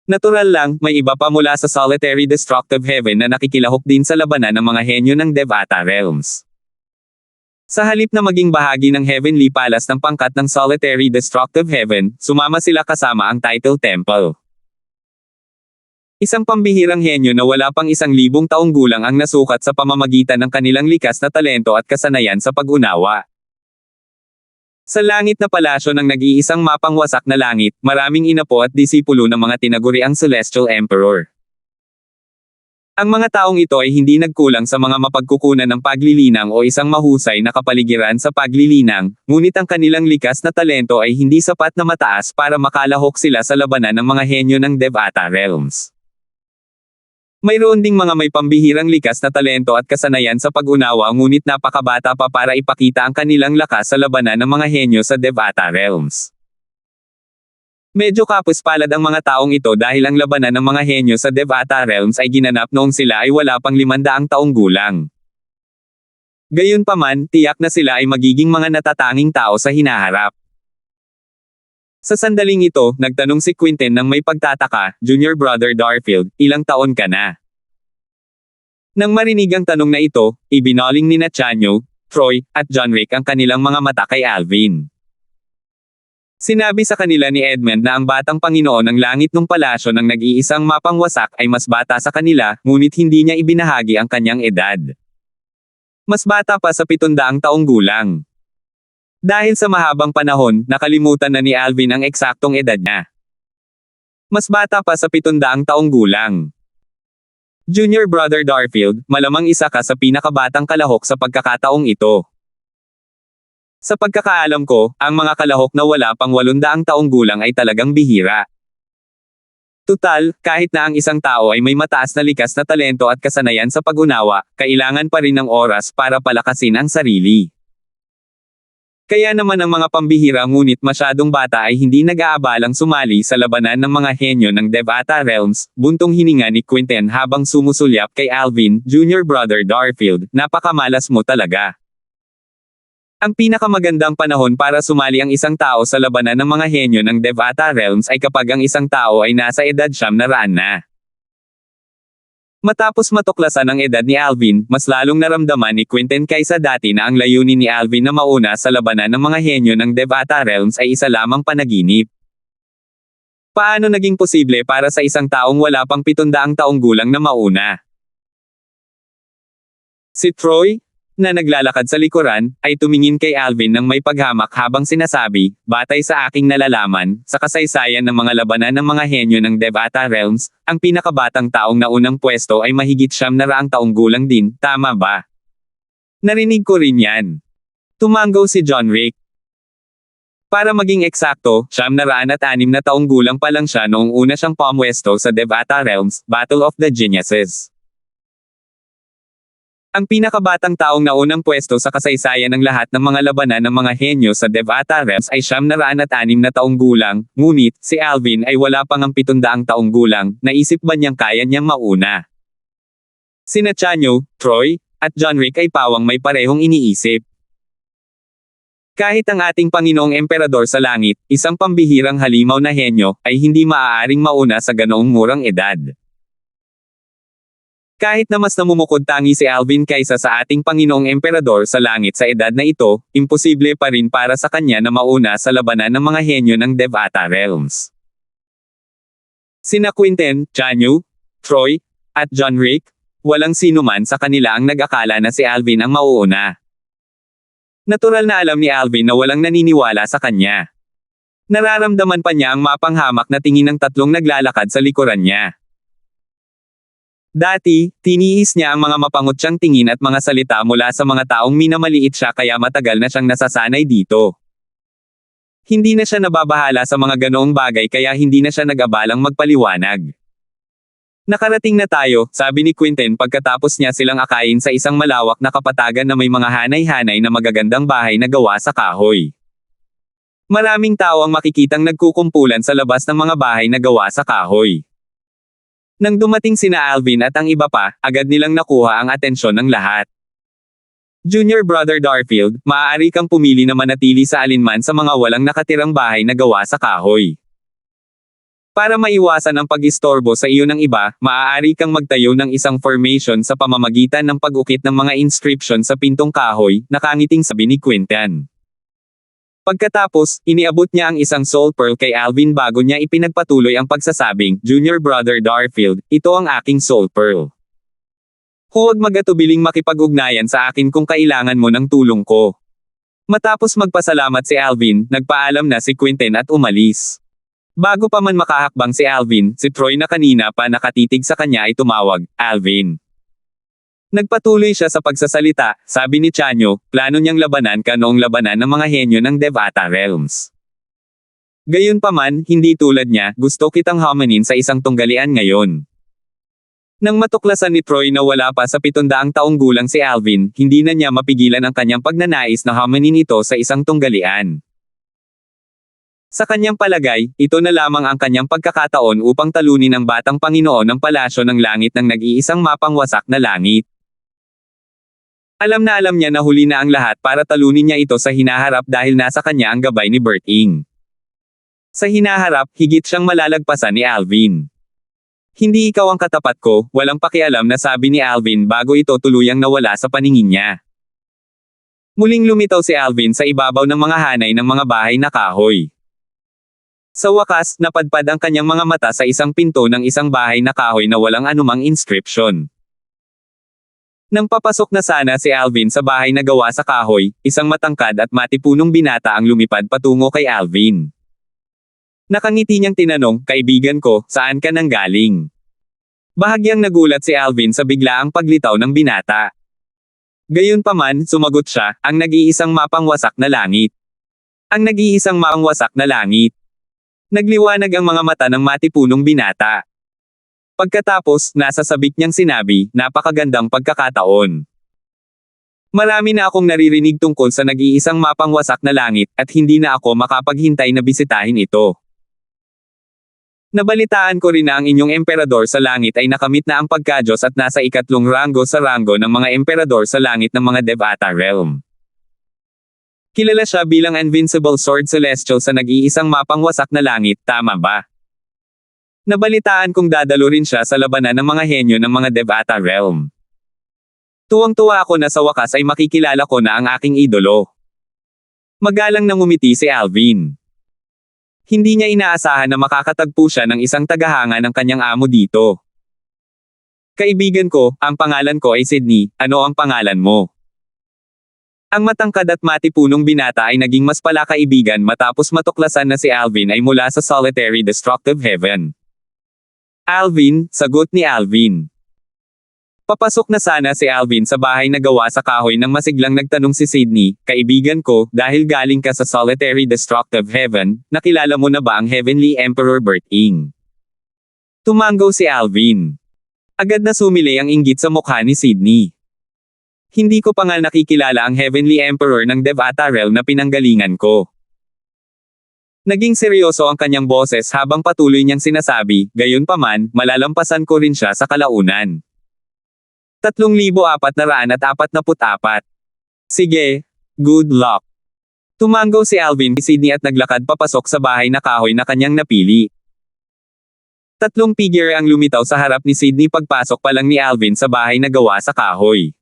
Natural lang, may iba pa mula sa Solitary Destructive Heaven na nakikilahok din sa labanan ng mga henyo ng Devata Realms. Sa halip na maging bahagi ng Heavenly Palace ng pangkat ng Solitary Destructive Heaven, sumama sila kasama ang Title Temple. Isang pambihirang henyo na wala pang 1,000 taong gulang ang nasukat sa pamamagitan ng kanilang likas na talento at kasanayan sa pag-unawa. Sa langit na palasyo ng nag-iisang mapang wasak na langit, maraming inapo at disipulo ng mga tinaguriang Celestial Emperor. Ang mga taong ito ay hindi nagkulang sa mga mapagkukunan ng paglilinang o isang mahusay na kapaligiran sa paglilinang, ngunit ang kanilang likas na talento ay hindi sapat na mataas para makalahok sila sa labanan ng mga henyo ng Devata Realms. Mayroon ding mga may pambihirang likas na talento at kasanayan sa pag-unawa ngunit napakabata pa para ipakita ang kanilang lakas sa labanan ng mga henyo sa Devata Realms. Medyo kapos-palad ang mga taong ito dahil ang labanan ng mga henyo sa Devata Realms ay ginanap noong sila ay wala pang 500 taong gulang. Gayunpaman, tiyak na sila ay magiging mga natatanging tao sa hinaharap. Sa sandaling ito, nagtanong si Quinten ng may pagtataka, Junior Brother Darfield, ilang taon ka na? Nang marinig ang tanong na ito, ibinaling nina Chanyu, Troy, at John Rick ang kanilang mga mata kay Alvin. Sinabi sa kanila ni Edmund na ang batang Panginoon ng langit ng palasyo ng nag-iisang mapang wasak ay mas bata sa kanila, ngunit hindi niya ibinahagi ang kanyang edad. Mas bata pa sa 700 taong gulang. Dahil sa mahabang panahon, nakalimutan na ni Alvin ang eksaktong edad niya. Mas bata pa sa 700 taong gulang. Junior Brother Darfield, malamang isa ka sa pinakabatang kalahok sa pagkakataong ito. Sa pagkakaalam ko, ang mga kalahok na wala pang 800 taong gulang ay talagang bihira. Tutal, kahit na ang isang tao ay may mataas na likas na talento at kasanayan sa pag-unawa, kailangan pa rin ng oras para palakasin ang sarili. Kaya naman ang mga pambihira ngunit masyadong bata ay hindi nag-aabalang sumali sa labanan ng mga henyo ng Devata Realms, buntong hininga ni Quinten habang sumusulyap kay Alvin, Junior Brother Darfield, napakamalas mo talaga. Ang pinakamagandang panahon para sumali ang isang tao sa labanan ng mga henyo ng Devata Realms ay kapag ang isang tao ay nasa edad 100 na. Matapos matuklasan ang edad ni Alvin, mas lalong naramdaman ni Quinten kaysa dati na ang layunin ni Alvin na mauna sa labanan ng mga henyo ng Devata Realms ay isa lamang panaginip. Paano naging posible para sa isang taong wala pang 700 taong gulang na mauna? Si Troy, na naglalakad sa likuran, ay tumingin kay Alvin ng may paghamak habang sinasabi, batay sa aking nalalaman, sa kasaysayan ng mga labanan ng mga henyo ng Devata Realms, ang pinakabatang taong naunang pwesto ay mahigit 700 taong gulang din, tama ba? Narinig ko rin yan. Tumanggaw si John Rick. Para maging eksakto, 706 na taong gulang pa lang siya noong una siyang pumwesto sa Devata Realms, Battle of the Geniuses. Ang pinakabatang taong naunang pwesto sa kasaysayan ng lahat ng mga labanan ng mga henyo sa Devata Realms ay 706 na taong gulang, ngunit, si Alvin ay wala pang ang 700 taong gulang, naisip ba niyang kaya niyang mauna? Sina Chanyo, Troy, at John Rick ay pawang may parehong iniisip. Kahit ang ating Panginoong Emperador sa langit, isang pambihirang halimaw na henyo, ay hindi maaaring mauna sa ganoong murang edad. Kahit na mas namumukod-tangi si Alvin kaysa sa ating Panginoong Emperador sa langit sa edad na ito, imposible pa rin para sa kanya na mauna sa labanan ng mga henyo ng Devata Realms. Sina Quinten, Chanyu, Troy, at John Rick, walang sino man sa kanila ang nag-akala na si Alvin ang mauuna. Natural na alam ni Alvin na walang naniniwala sa kanya. Nararamdaman pa niya ang mapanghamak na tingin ng tatlong naglalakad sa likuran niya. Dati, tiniis niya ang mga mapangutsyang tingin at mga salita mula sa mga taong minamaliit siya kaya matagal na siyang nasasanay dito. Hindi na siya nababahala sa mga ganoong bagay kaya hindi na siya nag-abalang magpaliwanag. Nakarating na tayo, sabi ni Quinten pagkatapos niya silang akayin sa isang malawak na kapatagan na may mga hanay-hanay na magagandang bahay na gawa sa kahoy. Maraming tao ang makikitang nagkukumpulan sa labas ng mga bahay na gawa sa kahoy. Nang dumating sina Alvin at ang iba pa, agad nilang nakuha ang atensyon ng lahat. Junior Brother Darfield, maaari kang pumili na manatili sa alinman sa mga walang nakatirang bahay na gawa sa kahoy. Para maiwasan ang pag-istorbo sa iyo ng iba, maaari kang magtayo ng isang formation sa pamamagitan ng pag-ukit ng mga inscription sa pintong kahoy, nakangiting sabi ni Quinten. Pagkatapos, iniabot niya ang isang soul pearl kay Alvin bago niya ipinagpatuloy ang pagsasabing, Junior Brother Darfield, ito ang aking soul pearl. Huwag magatubiling makipag-ugnayan sa akin kung kailangan mo ng tulong ko. Matapos magpasalamat si Alvin, nagpaalam na si Quinten at umalis. Bago pa man makahakbang si Alvin, si Troy na kanina pa nakatitig sa kanya ay tumawag, Alvin. Nagpatuloy siya sa pagsasalita, sabi ni Chanyo, plano niyang labanan ka noong labanan ng mga henyo ng Devata Realms. Gayunpaman, hindi tulad niya, gusto kitang hamanin sa isang tunggalian ngayon. Nang matuklasan ni Troy na wala pa sa 700 taong gulang si Alvin, hindi na niya mapigilan ang kanyang pagnanais na hamanin ito sa isang tunggalian. Sa kanyang palagay, ito na lamang ang kanyang pagkakataon upang talunin ang batang Panginoon ng palasyo ng langit ng nag-iisang mapangwasak na langit. Alam na alam niya na huli na ang lahat para talunin niya ito sa hinaharap dahil nasa kanya ang gabay ni Berting. Sa hinaharap, higit siyang malalagpasan ni Alvin. Hindi ikaw ang katapat ko, walang pakialam na sabi ni Alvin bago ito tuluyang nawala sa paningin niya. Muling lumitaw si Alvin sa ibabaw ng mga hanay ng mga bahay na kahoy. Sa wakas, napadpad ang kanyang mga mata sa isang pinto ng isang bahay na kahoy na walang anumang inscription. Nang papasok na sana si Alvin sa bahay na gawa sa kahoy, isang matangkad at matipunong binata ang lumipad patungo kay Alvin. Nakangiti niyang tinanong, kaibigan ko, saan ka nang galing? Bahagyang nagulat si Alvin sa biglaang paglitaw ng binata. Gayunpaman, sumagot siya, ang nag-iisang mapangwasak na langit. Ang nag-iisang mapangwasak na langit. Nagliwanag ang mga mata ng matipunong binata. Pagkatapos, nasa sabik niyang sinabi, napakagandang pagkakataon. Marami na akong naririnig tungkol sa nag-iisang mapangwasak na langit, at hindi na ako makapaghintay na bisitahin ito. Nabalitaan ko rin na ang inyong emperador sa langit ay nakamit na ang pagka-Diyos at nasa ikatlong ranggo sa ranggo ng mga emperador sa langit ng mga Devata Realm. Kilala siya bilang Invincible Sword Celestial sa nag-iisang mapangwasak na langit, tama ba? Nabalitaan kong dadalo rin siya sa labanan ng mga henyo ng mga Devata Realm. Tuwang-tuwa ako na sa wakas ay makikilala ko na ang aking idolo. Magalang na ngumiti si Alvin. Hindi niya inaasahan na makakatagpo siya ng isang tagahanga ng kanyang amo dito. Kaibigan ko, ang pangalan ko ay Sydney, ano ang pangalan mo? Ang matangkad at matipunong binata ay naging mas palakaibigan matapos matuklasan na si Alvin ay mula sa solitary destructive heaven. Alvin, sagot ni Alvin. Papasok na sana si Alvin sa bahay na gawa sa kahoy nang masiglang nagtanong si Sydney, kaibigan ko, dahil galing ka sa solitary destructive heaven, nakilala mo na ba ang Heavenly Emperor Berting? Tumango si Alvin. Agad na sumilay ang inggit sa mukha ni Sydney. Hindi ko pa nga nakikilala ang Heavenly Emperor ng Devata Realm na pinanggalingan ko. Naging seryoso ang kanyang boses habang patuloy niyang sinasabi, gayunpaman, malalampasan ko rin siya sa kalaunan. 3,444. Sige, good luck. Tumango si Alvin kay Sydney at naglakad papasok sa bahay na kahoy na kanyang napili. 3 figure ang lumitaw sa harap ni Sydney pagpasok pa lang ni Alvin sa bahay na gawa sa kahoy.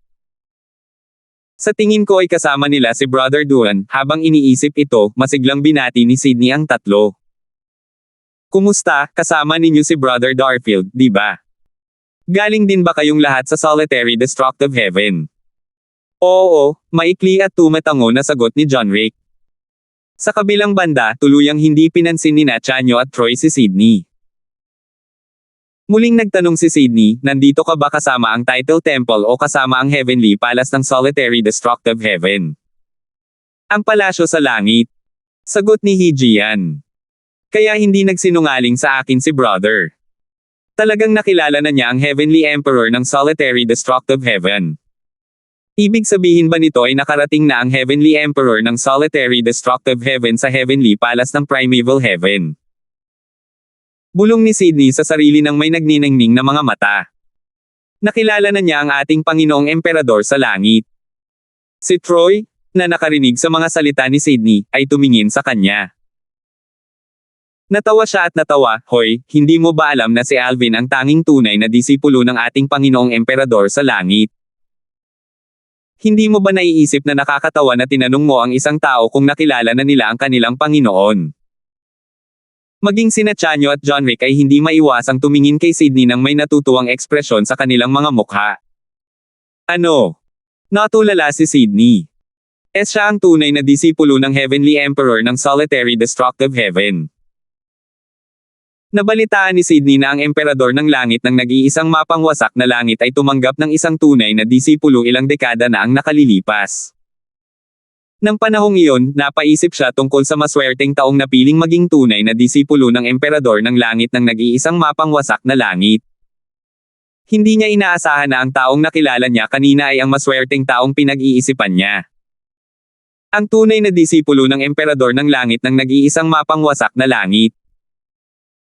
Sa tingin ko ay kasama nila si Brother Duan, habang iniisip ito, masiglang binati ni Sydney ang tatlo. Kumusta, kasama ninyo si Brother Darfield, di ba? Galing din ba kayong lahat sa solitary destructive heaven? Oo, maikli at tumatango na sagot ni John Rick. Sa kabilang banda, tuluyang hindi pinansin ni Chanyo at Troy si Sydney. Muling nagtanong si Sydney, nandito ka ba kasama ang Title Temple o kasama ang Heavenly Palace ng solitary destructive heaven? Ang palasyo sa langit. Sagot ni Heejian. Kaya hindi nagsinungaling sa akin si Brother. Talagang nakilala na niya ang Heavenly Emperor ng solitary destructive heaven. Ibig sabihin ba nito ay nakarating na ang Heavenly Emperor ng solitary destructive heaven sa Heavenly Palace ng primeval heaven? Bulong ni Sydney sa sarili ng may nagniningning na mga mata. Nakilala na niya ang ating Panginoong Emperador sa langit. Si Troy, na nakarinig sa mga salita ni Sydney, ay tumingin sa kanya. Natawa siya at natawa, hoy, hindi mo ba alam na si Alvin ang tanging tunay na disipulo ng ating Panginoong Emperador sa langit? Hindi mo ba naiisip na nakakatawa na tinanong mo ang isang tao kung nakilala na nila ang kanilang Panginoon? Maging sina Chanyo at John Rick ay hindi maiwasang tumingin kay Sydney ng may natutuwang ekspresyon sa kanilang mga mukha. Ano? Natulala si Sydney. Siya ang tunay na disipulo ng Heavenly Emperor ng solitary destructive heaven. Nabalitaan ni Sydney na ang Emperador ng Langit ng nag-iisang mapangwasak na langit ay tumanggap ng isang tunay na disipulo ilang dekada na ang nakalilipas. Nang panahong iyon, napaisip siya tungkol sa maswerteng taong napiling maging tunay na disipulo ng Emperador ng Langit ng nag-iisang mapangwasak na langit. Hindi niya inaasahan na ang taong nakilala niya kanina ay ang maswerteng taong pinag-iisipan niya. Ang tunay na disipulo ng Emperador ng Langit ng nag-iisang mapangwasak na langit.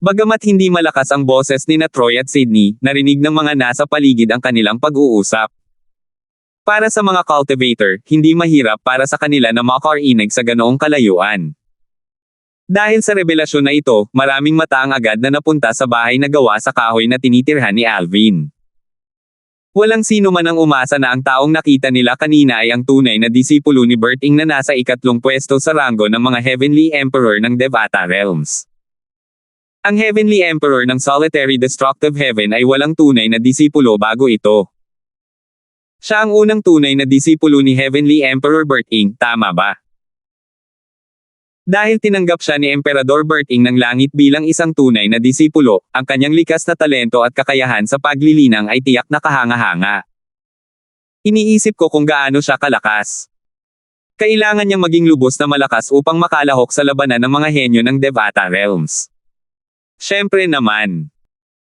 Bagamat hindi malakas ang boses ni Troy at Sydney, narinig ng mga nasa paligid ang kanilang pag-uusap. Para sa mga cultivator, hindi mahirap para sa kanila na makarinig sa ganoong kalayuan. Dahil sa revelasyon na ito, maraming mata ang agad na napunta sa bahay na gawa sa kahoy na tinitirhan ni Alvin. Walang sino man ang umasa na ang taong nakita nila kanina ay ang tunay na disipulo ni Berting na nasa ikatlong pwesto sa ranggo ng mga Heavenly Emperor ng Devata Realms. Ang Heavenly Emperor ng solitary destructive heaven ay walang tunay na disipulo bago ito. Siya ang unang tunay na disipulo ni Heavenly Emperor Berting, tama ba? Dahil tinanggap siya ni Emperador Berting ng Langit bilang isang tunay na disipulo, ang kanyang likas na talento at kakayahan sa paglilinang ay tiyak na kahanga-hanga. Iniisip ko kung gaano siya kalakas. Kailangan niyang maging lubos na malakas upang makalahok sa labanan ng mga henyo ng Devata Realms. Siyempre naman.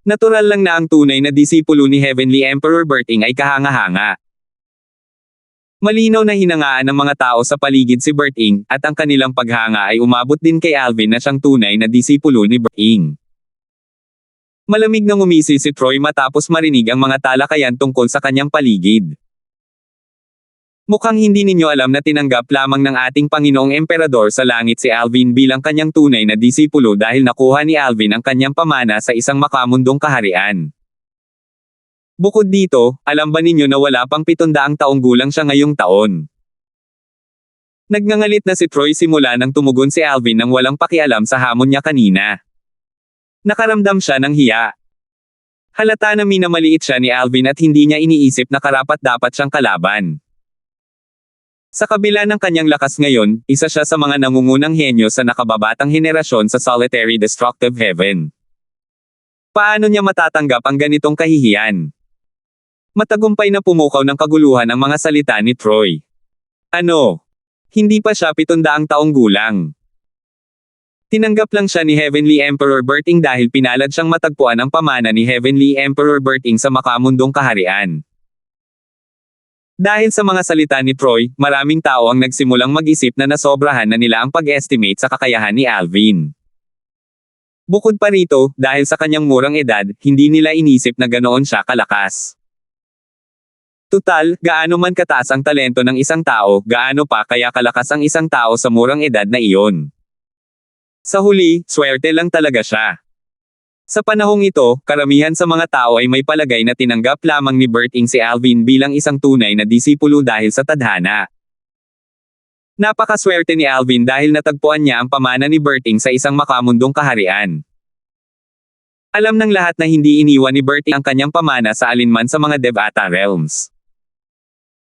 Natural lang na ang tunay na disipulo ni Heavenly Emperor Berting ay kahanga-hanga. Malinaw na hinangaan ng mga tao sa paligid si Berting, at ang kanilang paghanga ay umabot din kay Alvin na siyang tunay na disipulo ni Berting. Malamig na ngumisi si Troy matapos marinig ang mga talakayan tungkol sa kanyang paligid. Mukhang hindi ninyo alam na tinanggap lamang ng ating Panginoong Emperador sa langit si Alvin bilang kanyang tunay na disipulo dahil nakuha ni Alvin ang kanyang pamana sa isang makamundong kaharian. Bukod dito, alam ba ninyo na wala pang 700 taong gulang siya ngayong taon? Nagngangalit na si Troy simula nang tumugon si Alvin nang walang pakialam sa hamon niya kanina. Nakaramdam siya ng hiya. Halata na minamaliit siya ni Alvin at hindi niya iniisip na karapat-dapat siyang kalaban. Sa kabila ng kanyang lakas ngayon, isa siya sa mga nangungunang henyo sa nakababatang henerasyon sa Solitary Destructive Heaven. Paano niya matatanggap ang ganitong kahihiyan? Matagumpay na pumukaw ng kaguluhan ang mga salita ni Troy. Ano? Hindi pa siya 700 taong gulang. Tinanggap lang siya ni Heavenly Emperor Berting dahil pinalad siyang matagpuan ang pamana ni Heavenly Emperor Berting sa makamundong kaharian. Dahil sa mga salita ni Troy, maraming tao ang nagsimulang mag-isip na nasobrahan na nila ang pag-estimate sa kakayahan ni Alvin. Bukod pa rito, dahil sa kanyang murang edad, hindi nila inisip na ganoon siya kalakas. Tutal, gaano man kataas ang talento ng isang tao, gaano pa kaya kalakas ang isang tao sa murang edad na iyon. Sa huli, swerte lang talaga siya. Sa panahong ito, karamihan sa mga tao ay may palagay na tinanggap lamang ni Berting si Alvin bilang isang tunay na disipulo dahil sa tadhana. Napakaswerte ni Alvin dahil natagpuan niya ang pamana ni Berting sa isang makamundong kaharian. Alam ng lahat na hindi iniwan ni Berting ang kanyang pamana sa alinman sa mga Devata realms.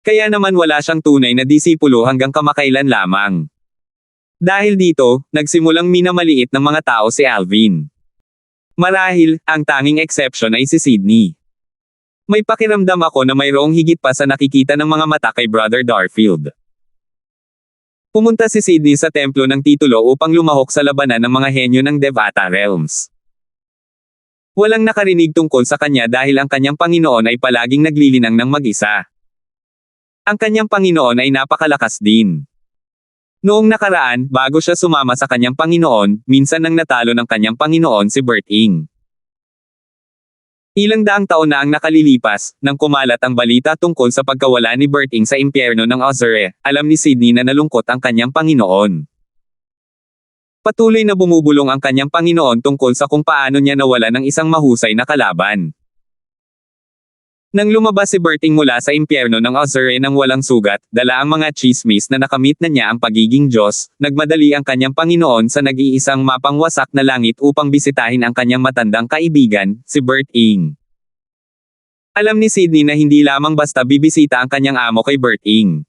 Kaya naman wala siyang tunay na disipulo hanggang kamakailan lamang. Dahil dito, nagsimulang minamaliit ng mga tao si Alvin. Marahil, ang tanging exception ay si Sydney. May pakiramdam ako na mayroong higit pa sa nakikita ng mga mata kay Brother Darfield. Pumunta si Sydney sa templo ng titulo upang lumahok sa labanan ng mga henyo ng Devata realms. Walang nakarinig tungkol sa kanya dahil ang kanyang Panginoon ay palaging naglilinang ng mag-isa. Ang kanyang Panginoon ay napakalakas din. Noong nakaraan, bago siya sumama sa kanyang Panginoon, minsan nang natalo ng kanyang Panginoon si Berting. Ilang daang taon na ang nakalilipas, nang kumalat ang balita tungkol sa pagkawala ni Berting sa impyerno ng Ozere, alam ni Sydney na nalungkot ang kanyang Panginoon. Patuloy na bumubulong ang kanyang Panginoon tungkol sa kung paano niya nawala ng isang mahusay na kalaban. Nang lumabas si Berting mula sa impyerno ng Ozere nang walang sugat, dala ang mga chismis na nakamit na niya ang pagiging Diyos, nagmadali ang kanyang Panginoon sa nag-iisang mapangwasak na langit upang bisitahin ang kanyang matandang kaibigan, si Berting. Alam ni Sydney na hindi lamang basta bibisita ang kanyang amo kay Berting.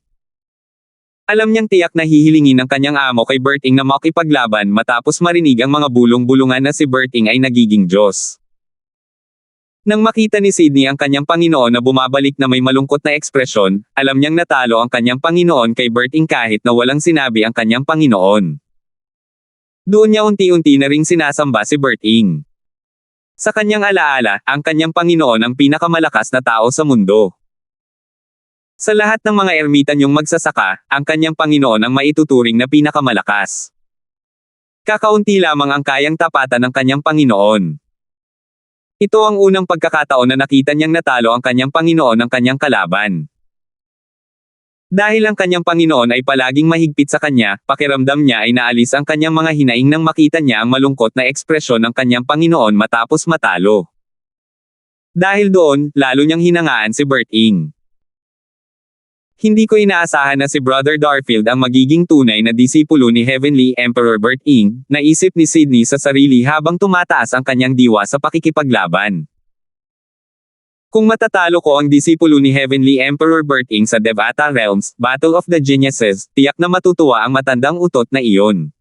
Alam niyang tiyak na hihilingin ng kanyang amo kay Berting na makipaglaban matapos marinig ang mga bulong-bulungan na si Berting ay nagiging Diyos. Nang makita ni Sydney ang kanyang Panginoon na bumabalik na may malungkot na ekspresyon, alam niyang natalo ang kanyang Panginoon kay Berting kahit na walang sinabi ang kanyang Panginoon. Doon niya unti-unti na ring sinasamba si Berting. Sa kanyang alaala, ang kanyang Panginoon ang pinakamalakas na tao sa mundo. Sa lahat ng mga ermitanyong magsasaka, ang kanyang Panginoon ang maituturing na pinakamalakas. Kakaunti lamang ang kayang tapatan ng kanyang Panginoon. Ito ang unang pagkakataon na nakita niyang natalo ang kanyang Panginoon ng kanyang kalaban. Dahil ang kanyang Panginoon ay palaging mahigpit sa kanya, pakiramdam niya ay naalis ang kanyang mga hinaing nang makita niya ang malungkot na ekspresyon ng kanyang Panginoon matapos matalo. Dahil doon, lalo niyang hinangaan si Berting. Hindi ko inaasahan na si Brother Darfield ang magiging tunay na disipulo ni Heavenly Emperor Berting, naisip ni Sydney sa sarili habang tumataas ang kanyang diwa sa pakikipaglaban. Kung matatalo ko ang disipulo ni Heavenly Emperor Berting sa Devata Realms, Battle of the Geniuses, tiyak na matutuwa ang matandang utot na iyon.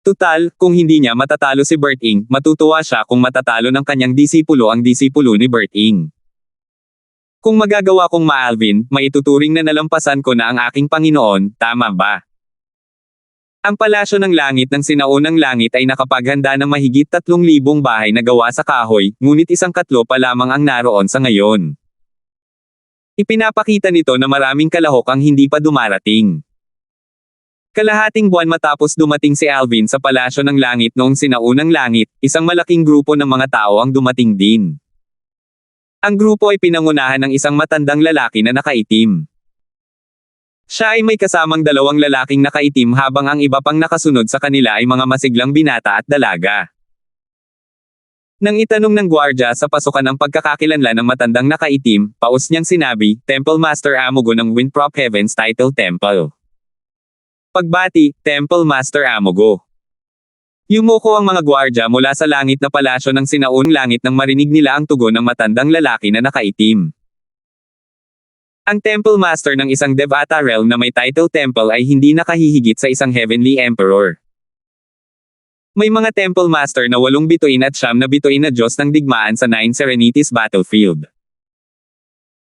Tutal, kung hindi niya matatalo si Berting, matutuwa siya kung matatalo ng kanyang disipulo ang disipulo ni Berting. Kung magagawa kong ma-Alvin, maituturing na nalampasan ko na ang aking Panginoon, tama ba? Ang palasyo ng langit ng sinaunang langit ay nakapaghanda ng mahigit 3,000 bahay na gawa sa kahoy, ngunit 1/4 pa lamang ang naroon sa ngayon. Ipinapakita nito na maraming kalahok ang hindi pa dumarating. Kalahating buwan matapos dumating si Alvin sa palasyo ng langit noong sinaunang langit, isang malaking grupo ng mga tao ang dumating din. Ang grupo ay pinangunahan ng isang matandang lalaki na nakaitim. Siya ay may kasamang 2 lalaking nakaitim habang ang iba pang nakasunod sa kanila ay mga masiglang binata at dalaga. Nang itanong ng gwardya sa pasukan ang pagkakakilanlan ng matandang nakaitim, paus niyang sinabi, Temple Master Amugo ng Winthrop Heavens Title Temple. Pagbati, Temple Master Amugo. Yumuko ang mga gwardya mula sa langit na palasyo ng sinaunang langit nang marinig nila ang tugon ng matandang lalaki na nakaitim. Ang Temple Master ng isang Devata realm na may title temple ay hindi nakahihigit sa isang Heavenly Emperor. May mga Temple Master na 8 bituin at 9 na bituin na Diyos ng digmaan sa 9 Serenities Battlefield.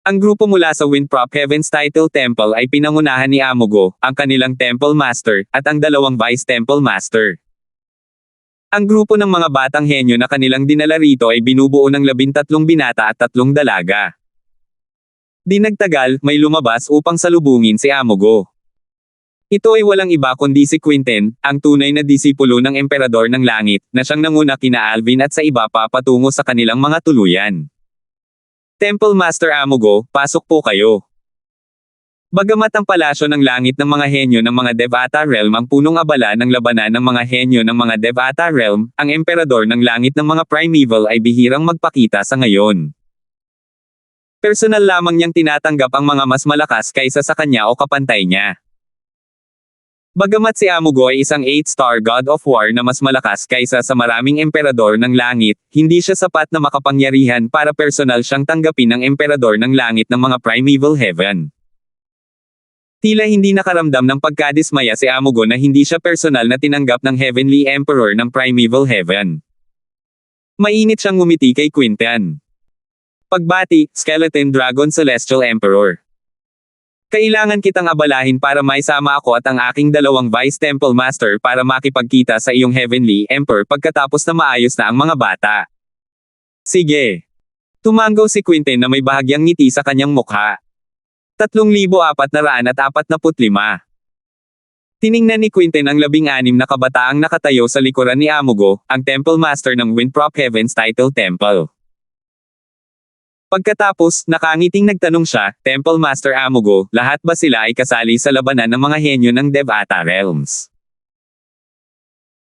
Ang grupo mula sa Windprop Heavens Title Temple ay pinangunahan ni Amugo, ang kanilang Temple Master, at ang 2 Vice Temple Master. Ang grupo ng mga batang henyo na kanilang dinala rito ay binubuo ng 13 binata at 3 dalaga. Di nagtagal, may lumabas upang salubungin si Amugo. Ito ay walang iba kundi si Quinten, ang tunay na disipulo ng Emperador ng Langit, na siyang nanguna kina Alvin at sa iba pa patungo sa kanilang mga tuluyan. Temple Master Amugo, pasok po kayo. Bagamat ang palasyo ng langit ng mga henyo ng mga Devata Realm ang punong abala ng labanan ng mga henyo ng mga Devata Realm, ang Emperador ng Langit ng mga Primeval ay bihirang magpakita sa ngayon. Personal lamang niyang tinatanggap ang mga mas malakas kaysa sa kanya o kapantay niya. Bagamat si Amugo ay isang 8-star God of War na mas malakas kaysa sa maraming Emperador ng Langit, hindi siya sapat na makapangyarihan para personal siyang tanggapin ng Emperador ng Langit ng mga Primeval Heaven. Tila hindi nakaramdam ng pagkadismaya si Amugo na hindi siya personal na tinanggap ng Heavenly Emperor ng Primeval Heaven. Mainit siyang ngumiti kay Quinten. Pagbati, Skeleton Dragon Celestial Emperor. Kailangan kitang abalahin para maisama ako at ang aking 2 Vice Temple Master para makipagkita sa iyong Heavenly Emperor pagkatapos na maayos na ang mga bata. Sige. Tumango si Quinten na may bahagyang ngiti sa kanyang mukha. 3,445. Tiningnan ni Quinten ang 16 na kabataang nakatayo sa likuran ni Amugo, ang Temple Master ng Windprop Heavens Title Temple. Pagkatapos, nakangiting nagtanong siya, Temple Master Amugo, lahat ba sila ay kasali sa labanan ng mga henyo ng Devata Realms?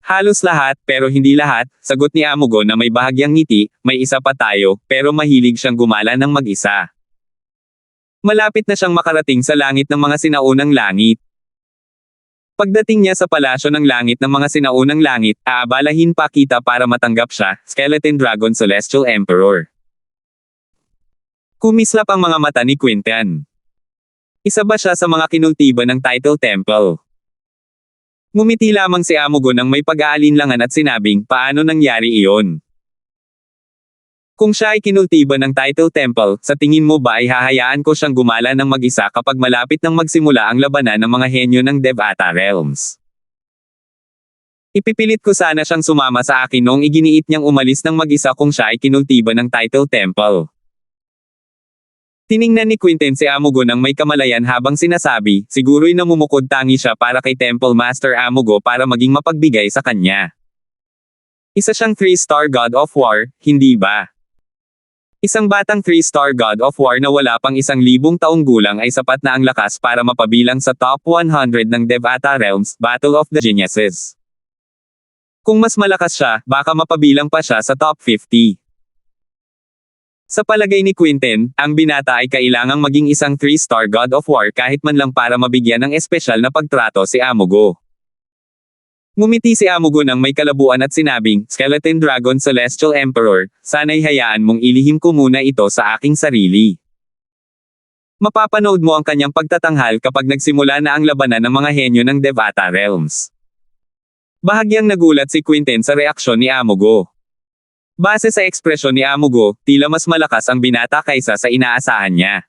Halos lahat, pero hindi lahat, sagot ni Amugo na may bahagyang ngiti, may isa pa tayo, pero mahilig siyang gumala ng mag-isa. Malapit na siyang makarating sa langit ng mga sinaunang langit. Pagdating niya sa palasyo ng langit ng mga sinaunang langit, aabalahin pa kita para matanggap siya, Skeleton Dragon Celestial Emperor. Kumislap ang mga mata ni Quinten. Isa ba siya sa mga kinultiba ng Title Temple? Ngumiti lamang si Amugo nang may pag-aalinlangan at sinabing, paano nangyari iyon? Kung siya ay kinultiba ng Title Temple, sa tingin mo ba ay hahayaan ko siyang gumala ng mag-isa kapag malapit nang magsimula ang labanan ng mga henyo ng Devata Realms? Ipipilit ko sana siyang sumama sa akin noong iginiit niyang umalis ng mag-isa kung siya ay kinultiba ng Title Temple. Tiningnan ni Quinten si Amugo nang may kamalayan habang sinasabi, siguro'y namumukod tangi siya para kay Temple Master Amugo para maging mapagbigay sa kanya. Isa siyang 3-star God of War, hindi ba? Isang batang 3-star God of War na wala pang 1,000 taong gulang ay sapat na ang lakas para mapabilang sa top 100 ng Devata Realms, Battle of the Geniuses. Kung mas malakas siya, baka mapabilang pa siya sa top 50. Sa palagay ni Quinten, ang binata ay kailangang maging isang 3-star God of War kahit man lang para mabigyan ng espesyal na pagtrato si Amugo. Ngumiti si Amugo nang may kalabuan at sinabing, Skeleton Dragon Celestial Emperor, sana'y hayaan mong ilihim ko muna ito sa aking sarili. Mapapanood mo ang kanyang pagtatanghal kapag nagsimula na ang labanan ng mga henyo ng Devata Realms. Bahagyang nagulat si Quinten sa reaksyon ni Amugo. Base sa ekspresyon ni Amugo, tila mas malakas ang binata kaysa sa inaasahan niya.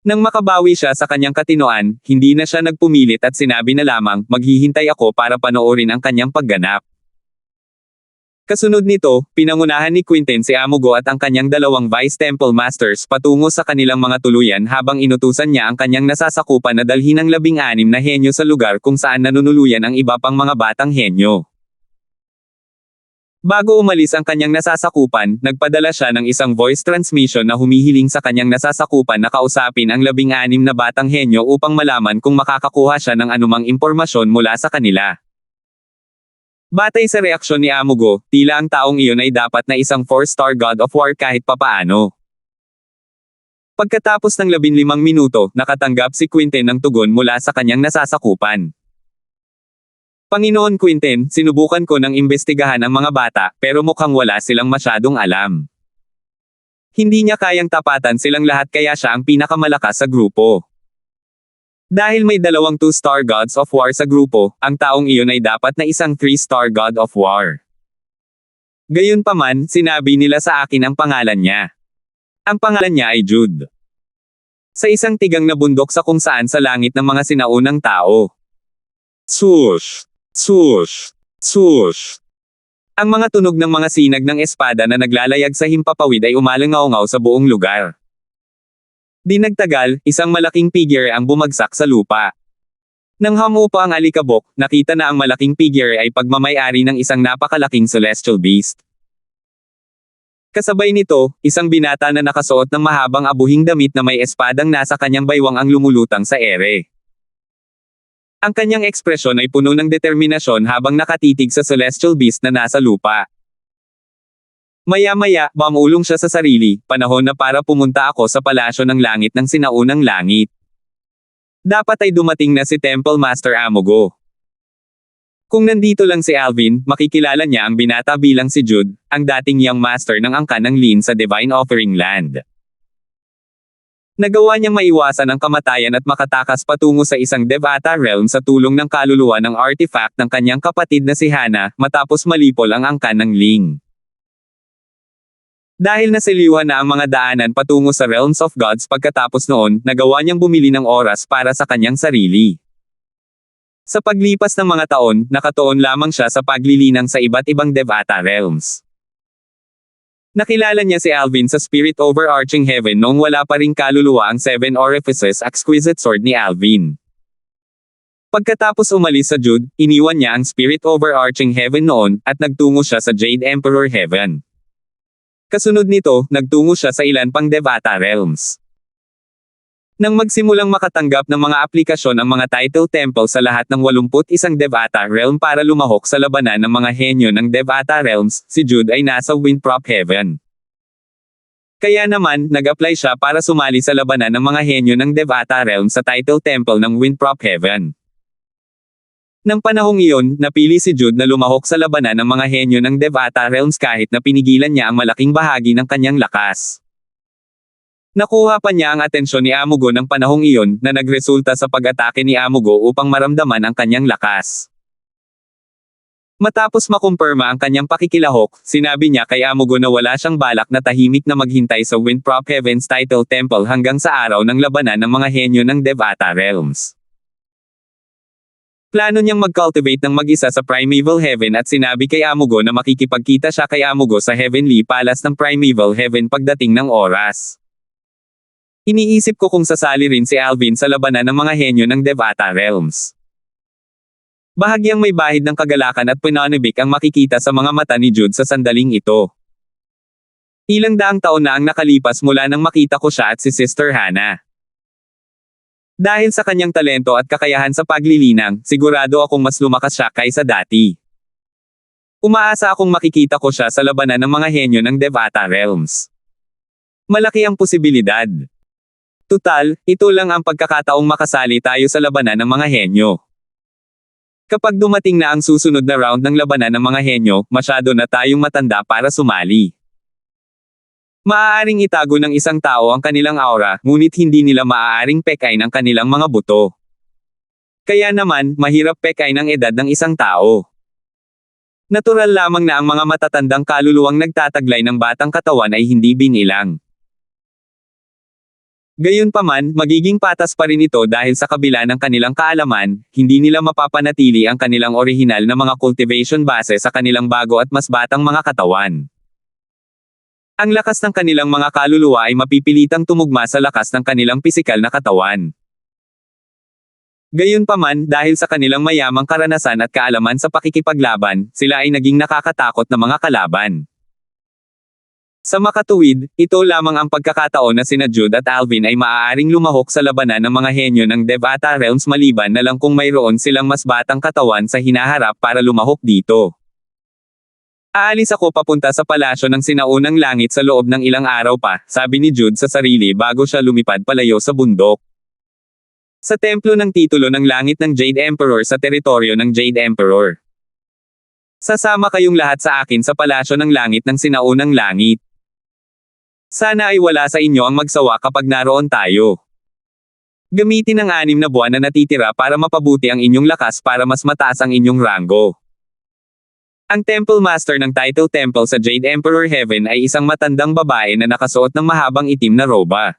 Nang makabawi siya sa kanyang katinoan, hindi na siya nagpumilit at sinabi na lamang, maghihintay ako para panoorin ang kanyang pagganap. Kasunod nito, pinangunahan ni Quinten si Amugo at ang kanyang 2 Vice Temple Masters patungo sa kanilang mga tuluyan habang inutusan niya ang kanyang nasasakupan na dalhin ang 16 na henyo sa lugar kung saan nanunuluyan ang iba pang mga batang henyo. Bago umalis ang kanyang nasasakupan, nagpadala siya ng isang voice transmission na humihiling sa kanyang nasasakupan na kausapin ang 16 na batang henyo upang malaman kung makakakuha siya ng anumang impormasyon mula sa kanila. Batay sa reaksyon ni Amugo, tila ang taong iyon ay dapat na isang 4-star God of War kahit papaano. Pagkatapos ng 15 minuto, nakatanggap si Quinten ng tugon mula sa kanyang nasasakupan. Panginoon Quinten, sinubukan ko ng imbestigahan ang mga bata, pero mukhang wala silang masyadong alam. Hindi niya kayang tapatan silang lahat kaya siya ang pinakamalakas sa grupo. Dahil may dalawang 2-star gods of war sa grupo, ang taong iyon ay dapat na isang 3-star god of war. Gayunpaman, sinabi nila sa akin ang pangalan niya. Ang pangalan niya ay Jude. Sa isang tigang na bundok sa kung saan sa langit ng mga sinaunang tao. Swoosh! Swoosh! Swoosh! Ang mga tunog ng mga sinag ng espada na naglalayag sa himpapawid ay umalangaw-ngaw sa buong lugar. Di nagtagal, isang malaking figure ang bumagsak sa lupa. Nang hamupa ang alikabok, nakita na ang malaking figure ay pagmamay-ari ng isang napakalaking celestial beast. Kasabay nito, isang binata na nakasuot ng mahabang abuhing damit na may espadang nasa kanyang baywang ang lumulutang sa ere. Ang kanyang ekspresyon ay puno ng determinasyon habang nakatitig sa celestial beast na nasa lupa. Maya-maya, mamulong siya sa sarili, panahon na para pumunta ako sa palasyo ng langit ng sinaunang langit. Dapat ay dumating na si Temple Master Amugo. Kung nandito lang si Alvin, makikilala niya ang binata bilang si Jude, ang dating young master ng angkan ng Lin sa Divine Offering Land. Nagawa niyang maiwasan ang kamatayan at makatakas patungo sa isang Devata realm sa tulong ng kaluluwa ng artifact ng kanyang kapatid na si Hana, matapos malipol ang angkan ng Ling. Dahil nasiliwan na ang mga daanan patungo sa Realms of Gods pagkatapos noon, nagawa niyang bumili ng oras para sa kanyang sarili. Sa paglipas ng mga taon, nakatuon lamang siya sa paglilinang sa iba't ibang Devata realms. Nakilala niya si Alvin sa Spirit Overarching Heaven noong wala pa ring kaluluwa ang 7 Orifices Exquisite Sword ni Alvin. Pagkatapos umalis sa Jude, iniwan niya ang Spirit Overarching Heaven noon, at nagtungo siya sa Jade Emperor Heaven. Kasunod nito, nagtungo siya sa ilan pang Devata realms. Nang magsimulang makatanggap ng mga aplikasyon ang mga title temple sa lahat ng 81 Devata realm para lumahok sa labanan ng mga henyo ng Devata realms, si Jude ay nasa Windprop Heaven. Kaya naman, nag-apply siya para sumali sa labanan ng mga henyo ng Devata realm sa title temple ng Windprop Heaven. Nang panahong iyon, napili si Jude na lumahok sa labanan ng mga henyo ng Devata realms kahit na pinigilan niya ang malaking bahagi ng kanyang lakas. Nakuha pa niya ang atensyon ni Amugo ng panahong iyon, na nagresulta sa pag-atake ni Amugo upang maramdaman ang kanyang lakas. Matapos makumpirma ang kanyang pakikilahok, sinabi niya kay Amugo na wala siyang balak na tahimik na maghintay sa Windprop Heaven's Title Temple hanggang sa araw ng labanan ng mga henyo ng Devata realms. Plano niyang mag-cultivate ng mag-isa sa Primeval Heaven at sinabi kay Amugo na makikipagkita siya kay Amugo sa Heavenly Palace ng Primeval Heaven pagdating ng oras. Iniisip ko kung sasali rin si Alvin sa labanan ng mga henyo ng Devata realms. Bahagyang may bahid ng kagalakan at pananabik ang makikita sa mga mata ni Jude sa sandaling ito. Ilang daang taon na ang nakalipas mula nang makita ko siya at si Sister Hana. Dahil sa kanyang talento at kakayahan sa paglilinang, sigurado akong mas lumakas siya kaysa dati. Umaasa akong makikita ko siya sa labanan ng mga henyo ng Devata realms. Malaki ang posibilidad. Tutal, ito lang ang pagkakataong makasali tayo sa labanan ng mga henyo. Kapag dumating na ang susunod na round ng labanan ng mga henyo, masyado na tayong matanda para sumali. Maaaring itago ng isang tao ang kanilang aura, ngunit hindi nila maaaring pekain ang kanilang mga buto. Kaya naman, mahirap pekain ang edad ng isang tao. Natural lamang na ang mga matatandang kaluluwang nagtataglay ng batang katawan ay hindi binilang. Gayunpaman, magiging patas pa rin ito dahil sa kabila ng kanilang kaalaman, hindi nila mapapanatili ang kanilang orihinal na mga cultivation base sa kanilang bago at mas batang mga katawan. Ang lakas ng kanilang mga kaluluwa ay mapipilitang tumugma sa lakas ng kanilang pisikal na katawan. Gayunpaman, dahil sa kanilang mayamang karanasan at kaalaman sa pakikipaglaban, sila ay naging nakakatakot na mga kalaban. Sa makatuwid, ito lamang ang pagkakataon na sina Jude at Alvin ay maaaring lumahok sa labanan ng mga henyo ng Devata realms maliban na lang kung mayroon silang mas batang katawan sa hinaharap para lumahok dito. Aalis ako papunta sa palasyo ng sinaunang langit sa loob ng ilang araw pa, sabi ni Jude sa sarili bago siya lumipad palayo sa bundok. Sa templo ng titulo ng langit ng Jade Emperor sa teritoryo ng Jade Emperor. Sasama kayong lahat sa akin sa palasyo ng langit ng sinaunang langit. Sana ay wala sa inyo ang magsawa kapag naroon tayo. Gamitin ang 6 na buwan na natitira para mapabuti ang inyong lakas para mas mataas ang inyong ranggo. Ang Temple Master ng Title Temple sa Jade Emperor Heaven ay isang matandang babae na nakasuot ng mahabang itim na roba.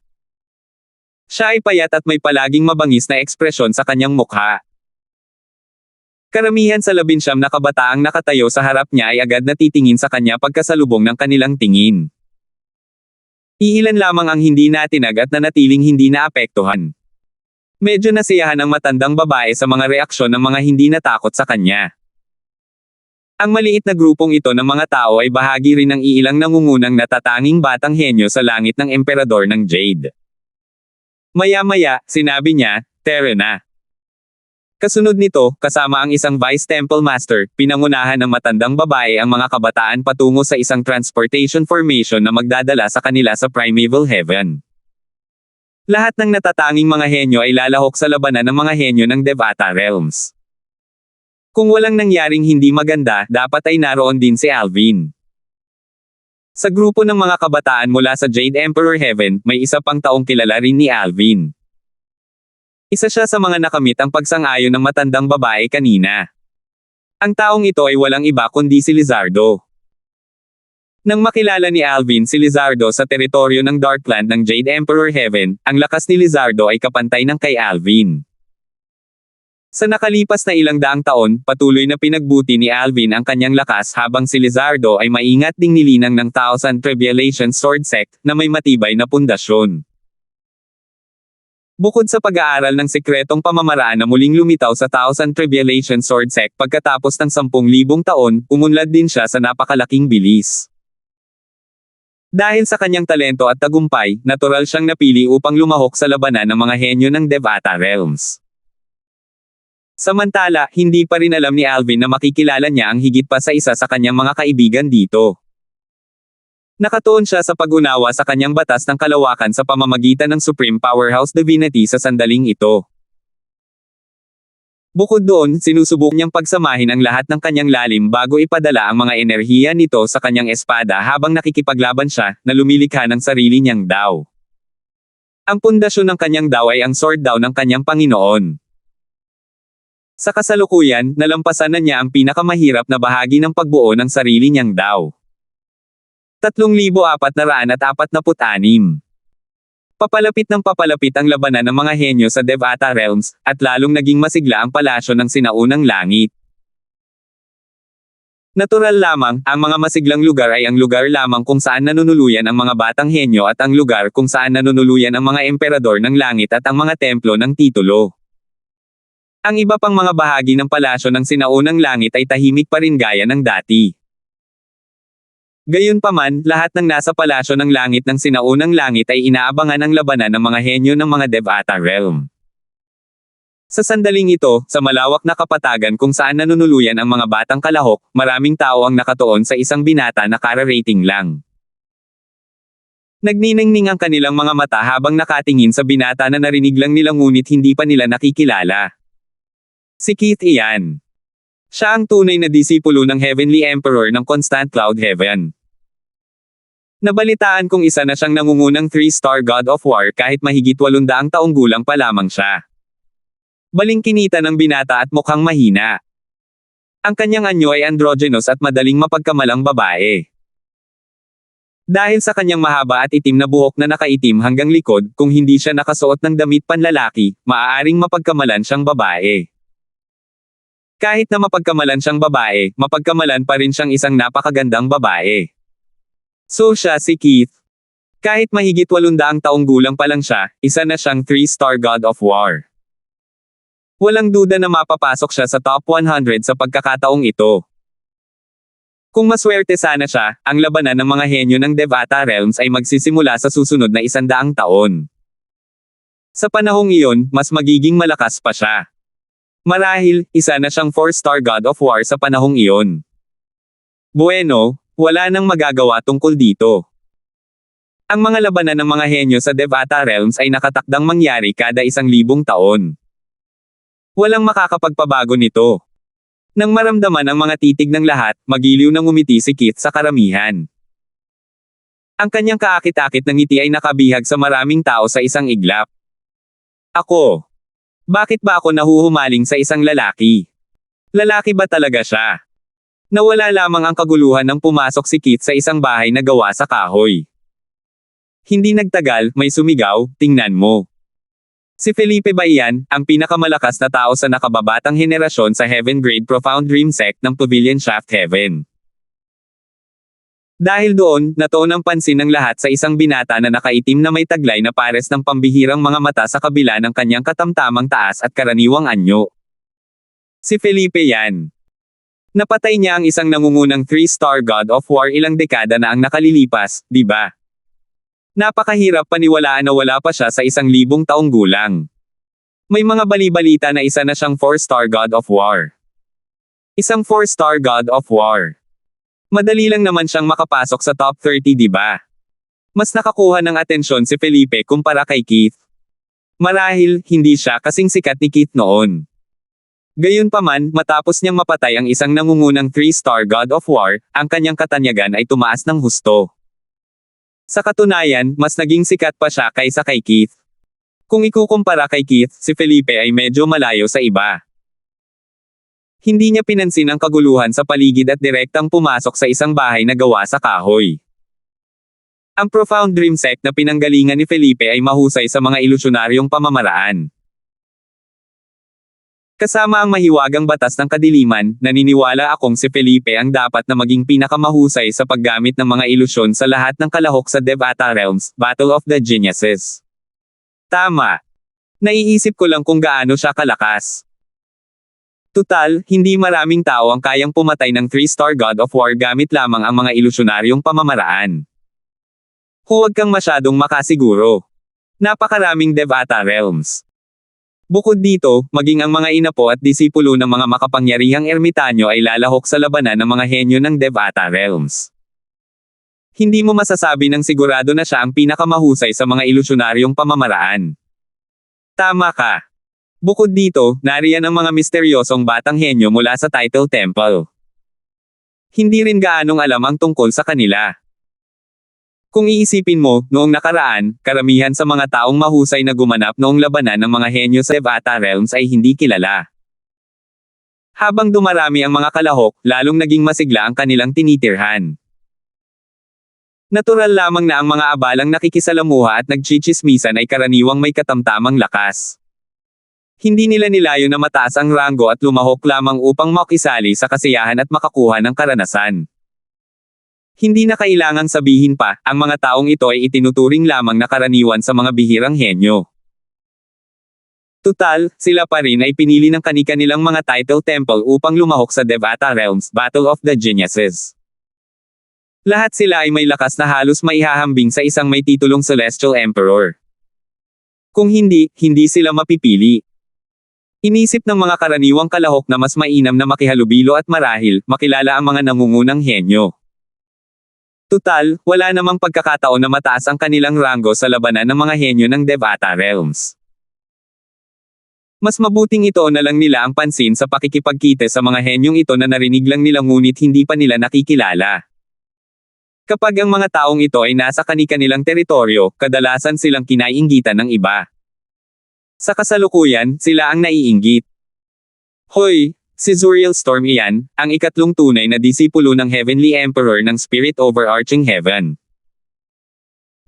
Siya ay payat at may palaging mabangis na ekspresyon sa kanyang mukha. Karamihan sa 19 na kabataang nakatayo sa harap niya ay agad natitingin sa kanya pagkasalubong ng kanilang tingin. Iilan lamang ang hindi natinag at nanatiling hindi naapektuhan. Medyo nasiyahan ang matandang babae sa mga reaksyon ng mga hindi natakot sa kanya. Ang maliit na grupong ito ng mga tao ay bahagi rin ng iilang nangungunang natatanging batang henyo sa langit ng Emperador ng Jade. Maya-maya, sinabi niya, "Tara na." Kasunod nito, kasama ang isang Vice Temple Master, pinangunahan ng matandang babae ang mga kabataan patungo sa isang transportation formation na magdadala sa kanila sa Primeval Heaven. Lahat ng natatanging mga henyo ay lalahok sa labanan ng mga henyo ng Devata Realms. Kung walang nangyaring hindi maganda, dapat ay naroon din si Alvin. Sa grupo ng mga kabataan mula sa Jade Emperor Heaven, may isa pang taong kilala rin ni Alvin. Isa siya sa mga nakamit ang pagsang-ayon ng matandang babae kanina. Ang taong ito ay walang iba kundi si Lizardo. Nang makilala ni Alvin si Lizardo sa teritoryo ng Darkland ng Jade Emperor Heaven, ang lakas ni Lizardo ay kapantay ng kay Alvin. Sa nakalipas na ilang daang taon, patuloy na pinagbuti ni Alvin ang kanyang lakas habang si Lizardo ay maingat ding nilinang ng Thousand Tribulation Sword Sect na may matibay na pundasyon. Bukod sa pag-aaral ng sikretong pamamaraan na muling lumitaw sa Thousand Tribulation Sword Sect pagkatapos ng 10,000 taon, umunlad din siya sa napakalaking bilis. Dahil sa kanyang talento at tagumpay, natural siyang napili upang lumahok sa labanan ng mga henyo ng Devata Realms. Samantala, hindi pa rin alam ni Alvin na makikilala niya ang higit pa sa isa sa kanyang mga kaibigan dito. Nakatuon siya sa pag-unawa sa kanyang batas ng kalawakan sa pamamagitan ng Supreme Powerhouse Divinity sa sandaling ito. Bukod doon, sinusubok niyang pagsamahin ang lahat ng kanyang lalim bago ipadala ang mga enerhiya nito sa kanyang espada habang nakikipaglaban siya, na lumilikha ng sarili niyang Dao. Ang pundasyon ng kanyang Dao ay ang Sword Dao ng kanyang Panginoon. Sa kasalukuyan, nalampasan na niya ang pinakamahirap na bahagi ng pagbuo ng sarili niyang Dao. 3,446. Papalapit ng papalapit ang labanan ng mga henyo sa Devata Realms, at lalong naging masigla ang palasyo ng sinaunang langit. Natural lamang, ang mga masiglang lugar ay ang lugar lamang kung saan nanunuluyan ang mga batang henyo at ang lugar kung saan nanunuluyan ang mga emperador ng langit at ang mga templo ng titulo. Ang iba pang mga bahagi ng palasyo ng sinaunang langit ay tahimik pa rin gaya ng dati. Gayunpaman, lahat ng nasa palasyo ng langit ng sinaunang langit ay inaabangan ang labanan ng mga henyo ng mga Devata Realm. Sa sandaling ito, sa malawak na kapatagan kung saan nanunuluyan ang mga batang kalahok, maraming tao ang nakatuon sa isang binata na kararating lang. Nagniningning ang kanilang mga mata habang nakatingin sa binata na narinig lang nila ngunit hindi pa nila nakikilala. Si Keith iyan. Siya ang tunay na disipulo ng Heavenly Emperor ng Constant Cloud Heaven. Nabalitaan kong isa na siyang nangungunang 3-star God of War kahit mahigit 800 taong gulang pa lamang siya. Balingkinita ng binata at mukhang mahina. Ang kanyang anyo ay androgynous at madaling mapagkamalang babae. Dahil sa kanyang mahaba at itim na buhok na nakaitim hanggang likod, kung hindi siya nakasuot ng damit panlalaki, maaaring mapagkamalan siyang babae. Kahit na mapagkamalan siyang babae, mapagkamalan pa rin siyang isang napakagandang babae. So siya si Keith. Kahit mahigit 800 taong gulang pa lang siya, isa na siyang 3-star God of War. Walang duda na mapapasok siya sa top 100 sa pagkakataong ito. Kung maswerte sana siya, ang labanan ng mga henyo ng Devata Realms ay magsisimula sa susunod na 100 taon. Sa panahong iyon, mas magiging malakas pa siya. Marahil, isa na siyang 4-star God of War sa panahong iyon. Bueno, wala nang magagawa tungkol dito. Ang mga labanan ng mga henyo sa Devata Realms ay nakatakdang mangyari kada 1,000 taon. Walang makakapagpabago nito. Nang maramdaman ang mga titig ng lahat, magiliw nang umiti si Keith sa karamihan. Ang kanyang kaakit-akit ng ngiti ay nakabihag sa maraming tao sa isang iglap. Ako. Bakit ba ako nahuhumaling sa isang lalaki? Lalaki ba talaga siya? Nawala lamang ang kaguluhan nang pumasok si Keith sa isang bahay na gawa sa kahoy. Hindi nagtagal, may sumigaw, tingnan mo. Si Felipe ba iyan, ang pinakamalakas na tao sa nakababatang henerasyon sa Heaven Grade Profound Dream Sect ng Pavilion Shaft Heaven. Dahil doon, natuon ang pansin ng lahat sa isang binata na nakaitim na may taglay na pares ng pambihirang mga mata sa kabila ng kanyang katamtamang taas at karaniwang anyo. Si Felipe yan. Napatay niya ang isang nangungunang 3-star God of War ilang dekada na ang nakalilipas, di ba? Napakahirap paniwalaan na wala pa siya sa 1,000 taong gulang. May mga bali-balita na isa na siyang 4-star God of War. Isang 4-star God of War. Madali lang naman siyang makapasok sa top 30, di ba? Mas nakakuha ng atensyon si Felipe kumpara kay Keith. Marahil, hindi siya kasing sikat ni Keith noon. Gayunpaman, matapos niyang mapatay ang isang nangungunang 3-star God of War, ang kanyang katanyagan ay tumaas ng husto. Sa katunayan, mas naging sikat pa siya kaysa kay Keith. Kung ikukumpara kay Keith, si Felipe ay medyo malayo sa iba. Hindi niya pinansin ang kaguluhan sa paligid at direktang pumasok sa isang bahay na gawa sa kahoy. Ang Profound Dream Sect na pinanggalingan ni Felipe ay mahusay sa mga ilusyonaryong pamamaraan. Kasama ang mahiwagang batas ng kadiliman, naniniwala akong si Felipe ang dapat na maging pinakamahusay sa paggamit ng mga ilusyon sa lahat ng kalahok sa Devata Realms, Battle of the Geniuses. Tama. Naiisip ko lang kung gaano siya kalakas. Tutal, hindi maraming tao ang kayang pumatay ng 3-star God of War gamit lamang ang mga ilusyonaryong pamamaraan. Huwag kang masyadong makasiguro. Napakaraming Devata Realms. Bukod dito, maging ang mga inapo at disipulo ng mga makapangyarihang ermitanyo ay lalahok sa labanan ng mga henyo ng Devata Realms. Hindi mo masasabi ng sigurado na siya ang pinakamahusay sa mga ilusyonaryong pamamaraan. Tama ka. Bukod dito, nariyan ang mga misteryosong batang henyo mula sa Title Temple. Hindi rin gaanong alam ang tungkol sa kanila. Kung iisipin mo, noong nakaraan, karamihan sa mga taong mahusay na gumanap noong labanan ng mga henyo sa Devata Realms ay hindi kilala. Habang dumarami ang mga kalahok, lalong naging masigla ang kanilang tinitirhan. Natural lamang na ang mga abalang nakikisalamuha at nagchichismisan ay karaniwang may katamtamang lakas. Hindi nila nilayo na mataas ang ranggo at lumahok lamang upang makisali sa kasiyahan at makakuha ng karanasan. Hindi na kailangang sabihin pa, ang mga taong ito ay itinuturing lamang na karaniwan sa mga bihirang henyo. Tutal, sila pa rin ay pinili ng kani-kanilang mga title temple upang lumahok sa Devata Realms, Battle of the Geniuses. Lahat sila ay may lakas na halos maihahambing sa isang may titulong Celestial Emperor. Kung hindi, hindi sila mapipili. Inisip ng mga karaniwang kalahok na mas mainam na makihalubilo at marahil, makilala ang mga nangungunang henyo. Tutal, wala namang pagkakataon na mataas ang kanilang ranggo sa labanan ng mga henyo ng Devata Realms. Mas mabuting ito na lang nila ang pansin sa pakikipagkita sa mga henyong ito na narinig lang nila ngunit hindi pa nila nakikilala. Kapag ang mga taong ito ay nasa kani-kanilang teritoryo, kadalasan silang kinaiinggitan ng iba. Sa kasalukuyan, sila ang naiinggit. Hoy! Si Zuriel Storm iyan, ang ikatlong tunay na disipulo ng Heavenly Emperor ng Spirit Overarching Heaven.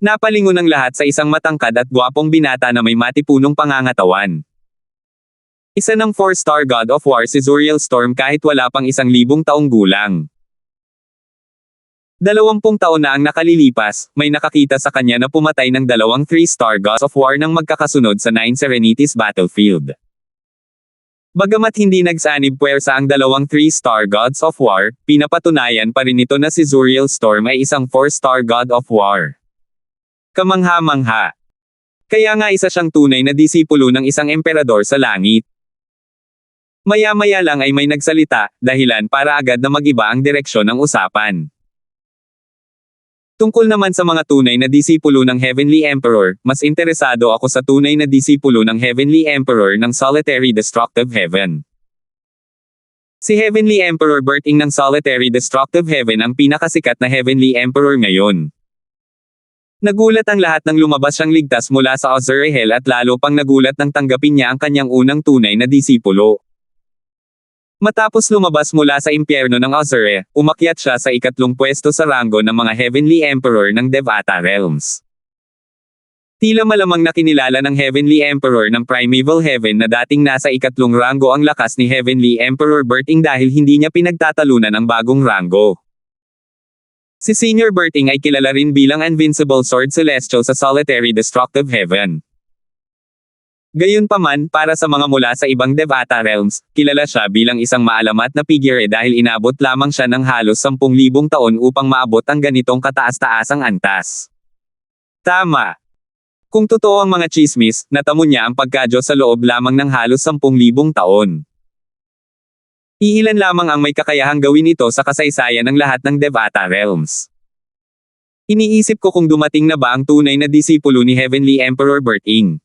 Napalingon ang lahat sa isang matangkad at gwapong binata na may matipunong pangangatawan. Isa ng 4-star God of War si Zuriel Storm kahit wala pang 1,000 taong gulang. 20 taon na ang nakalilipas, may nakakita sa kanya na pumatay ng 2 3-star Gods of War nang magkakasunod sa 9 Serenities Battlefield. Bagamat hindi nagsanib puwersa ang 2 3-star Gods of War, pinapatunayan pa rin ito na si Zuriel Storm ay isang 4-star God of War. Kamangha-mangha. Kaya nga isa siyang tunay na disipulo ng isang emperador sa langit. Maya-maya lang ay may nagsalita, dahilan para agad na mag-iba ang direksyon ng usapan. Tungkol naman sa mga tunay na disipulo ng Heavenly Emperor, mas interesado ako sa tunay na disipulo ng Heavenly Emperor ng Solitary Destructive Heaven. Si Heavenly Emperor Berting ng Solitary Destructive Heaven ang pinakasikat na Heavenly Emperor ngayon. Nagulat ang lahat nang lumabas siyang ligtas mula sa Azrael at lalo pang nagulat nang tanggapin niya ang kanyang unang tunay na disipulo. Matapos lumabas mula sa impyerno ng Azure, umakyat siya sa ikatlong pwesto sa ranggo ng mga Heavenly Emperor ng Devata Realms. Tila malamang nakinilala ng Heavenly Emperor ng Primeval Heaven na dating nasa ikatlong ranggo ang lakas ni Heavenly Emperor Berting dahil hindi niya pinagtatalunan ang bagong ranggo. Si Senior Berting ay kilala rin bilang Invincible Sword Celestial sa Solitary Destructive Heaven. Gayunpaman, para sa mga mula sa ibang Devata Realms, kilala siya bilang isang maalamat na figure dahil inabot lamang siya ng halos 10,000 taon upang maabot ang ganitong kataas-taasang antas. Tama. Kung totoo ang mga chismis, natamo niya ang pagkadiyos sa loob lamang ng halos 10,000 taon. Iilan lamang ang may kakayahang gawin ito sa kasaysayan ng lahat ng Devata Realms. Iniisip ko kung dumating na ba ang tunay na disipulo ni Heavenly Emperor Berting.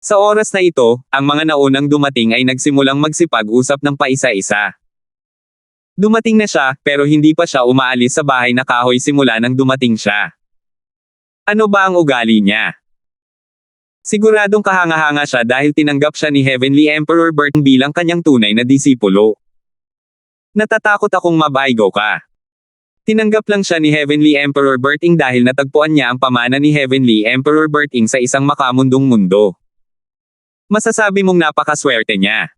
Sa oras na ito, ang mga naunang dumating ay nagsimulang magsipag-usap ng paisa-isa. Dumating na siya, pero hindi pa siya umaalis sa bahay na kahoy simula nang dumating siya. Ano ba ang ugali niya? Siguradong kahanga-hanga siya dahil tinanggap siya ni Heavenly Emperor Berting bilang kanyang tunay na disipulo. Natatakot akong mabaigo ka. Tinanggap lang siya ni Heavenly Emperor Berting dahil natagpuan niya ang pamana ni Heavenly Emperor Berting sa isang makamundong mundo. Masasabi mong napakaswerte niya.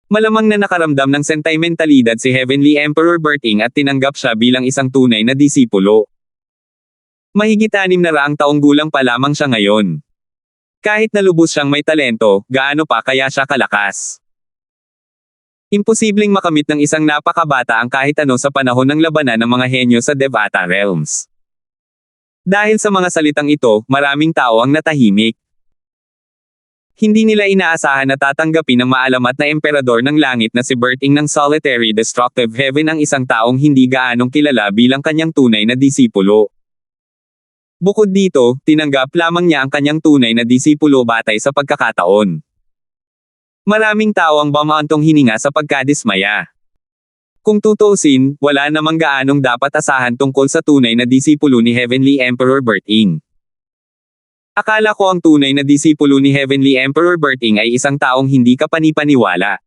Malamang na nakaramdam ng sentimentalidad si Heavenly Emperor Berting at tinanggap siya bilang isang tunay na disipulo. Mahigit 600 taong gulang pa lamang siya ngayon. Kahit na lubos siyang may talento, gaano pa kaya siya kalakas? Imposibleng makamit ng isang napakabata ang kahit ano sa panahon ng labanan ng mga henyo sa Devata Realms. Dahil sa mga salitang ito, maraming tao ang natahimik. Hindi nila inaasahan na tatanggapin ng maalamat na emperador ng langit na si Berting ng Solitary Destructive Heaven ang isang taong hindi gaanong kilala bilang kanyang tunay na disipulo. Bukod dito, tinanggap lamang niya ang kanyang tunay na disipulo batay sa pagkakataon. Maraming tao ang bamaantong hininga sa pagkadismaya. Kung tutuusin, wala namang gaanong dapat asahan tungkol sa tunay na disipulo ni Heavenly Emperor Berting. Akala ko ang tunay na disipulo ni Heavenly Emperor Berting ay isang taong hindi kapanipaniwala.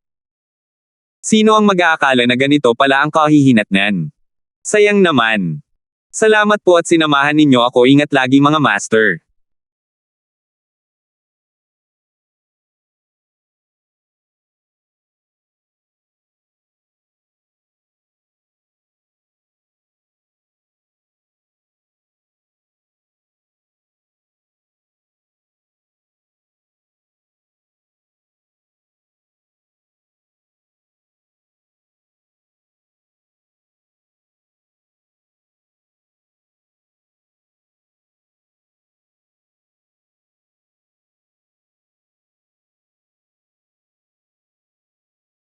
Sino ang mag-aakala na ganito pala ang kahihinatnan? Sayang naman. Salamat po at sinamahan ninyo ako. Ingat lagi mga master.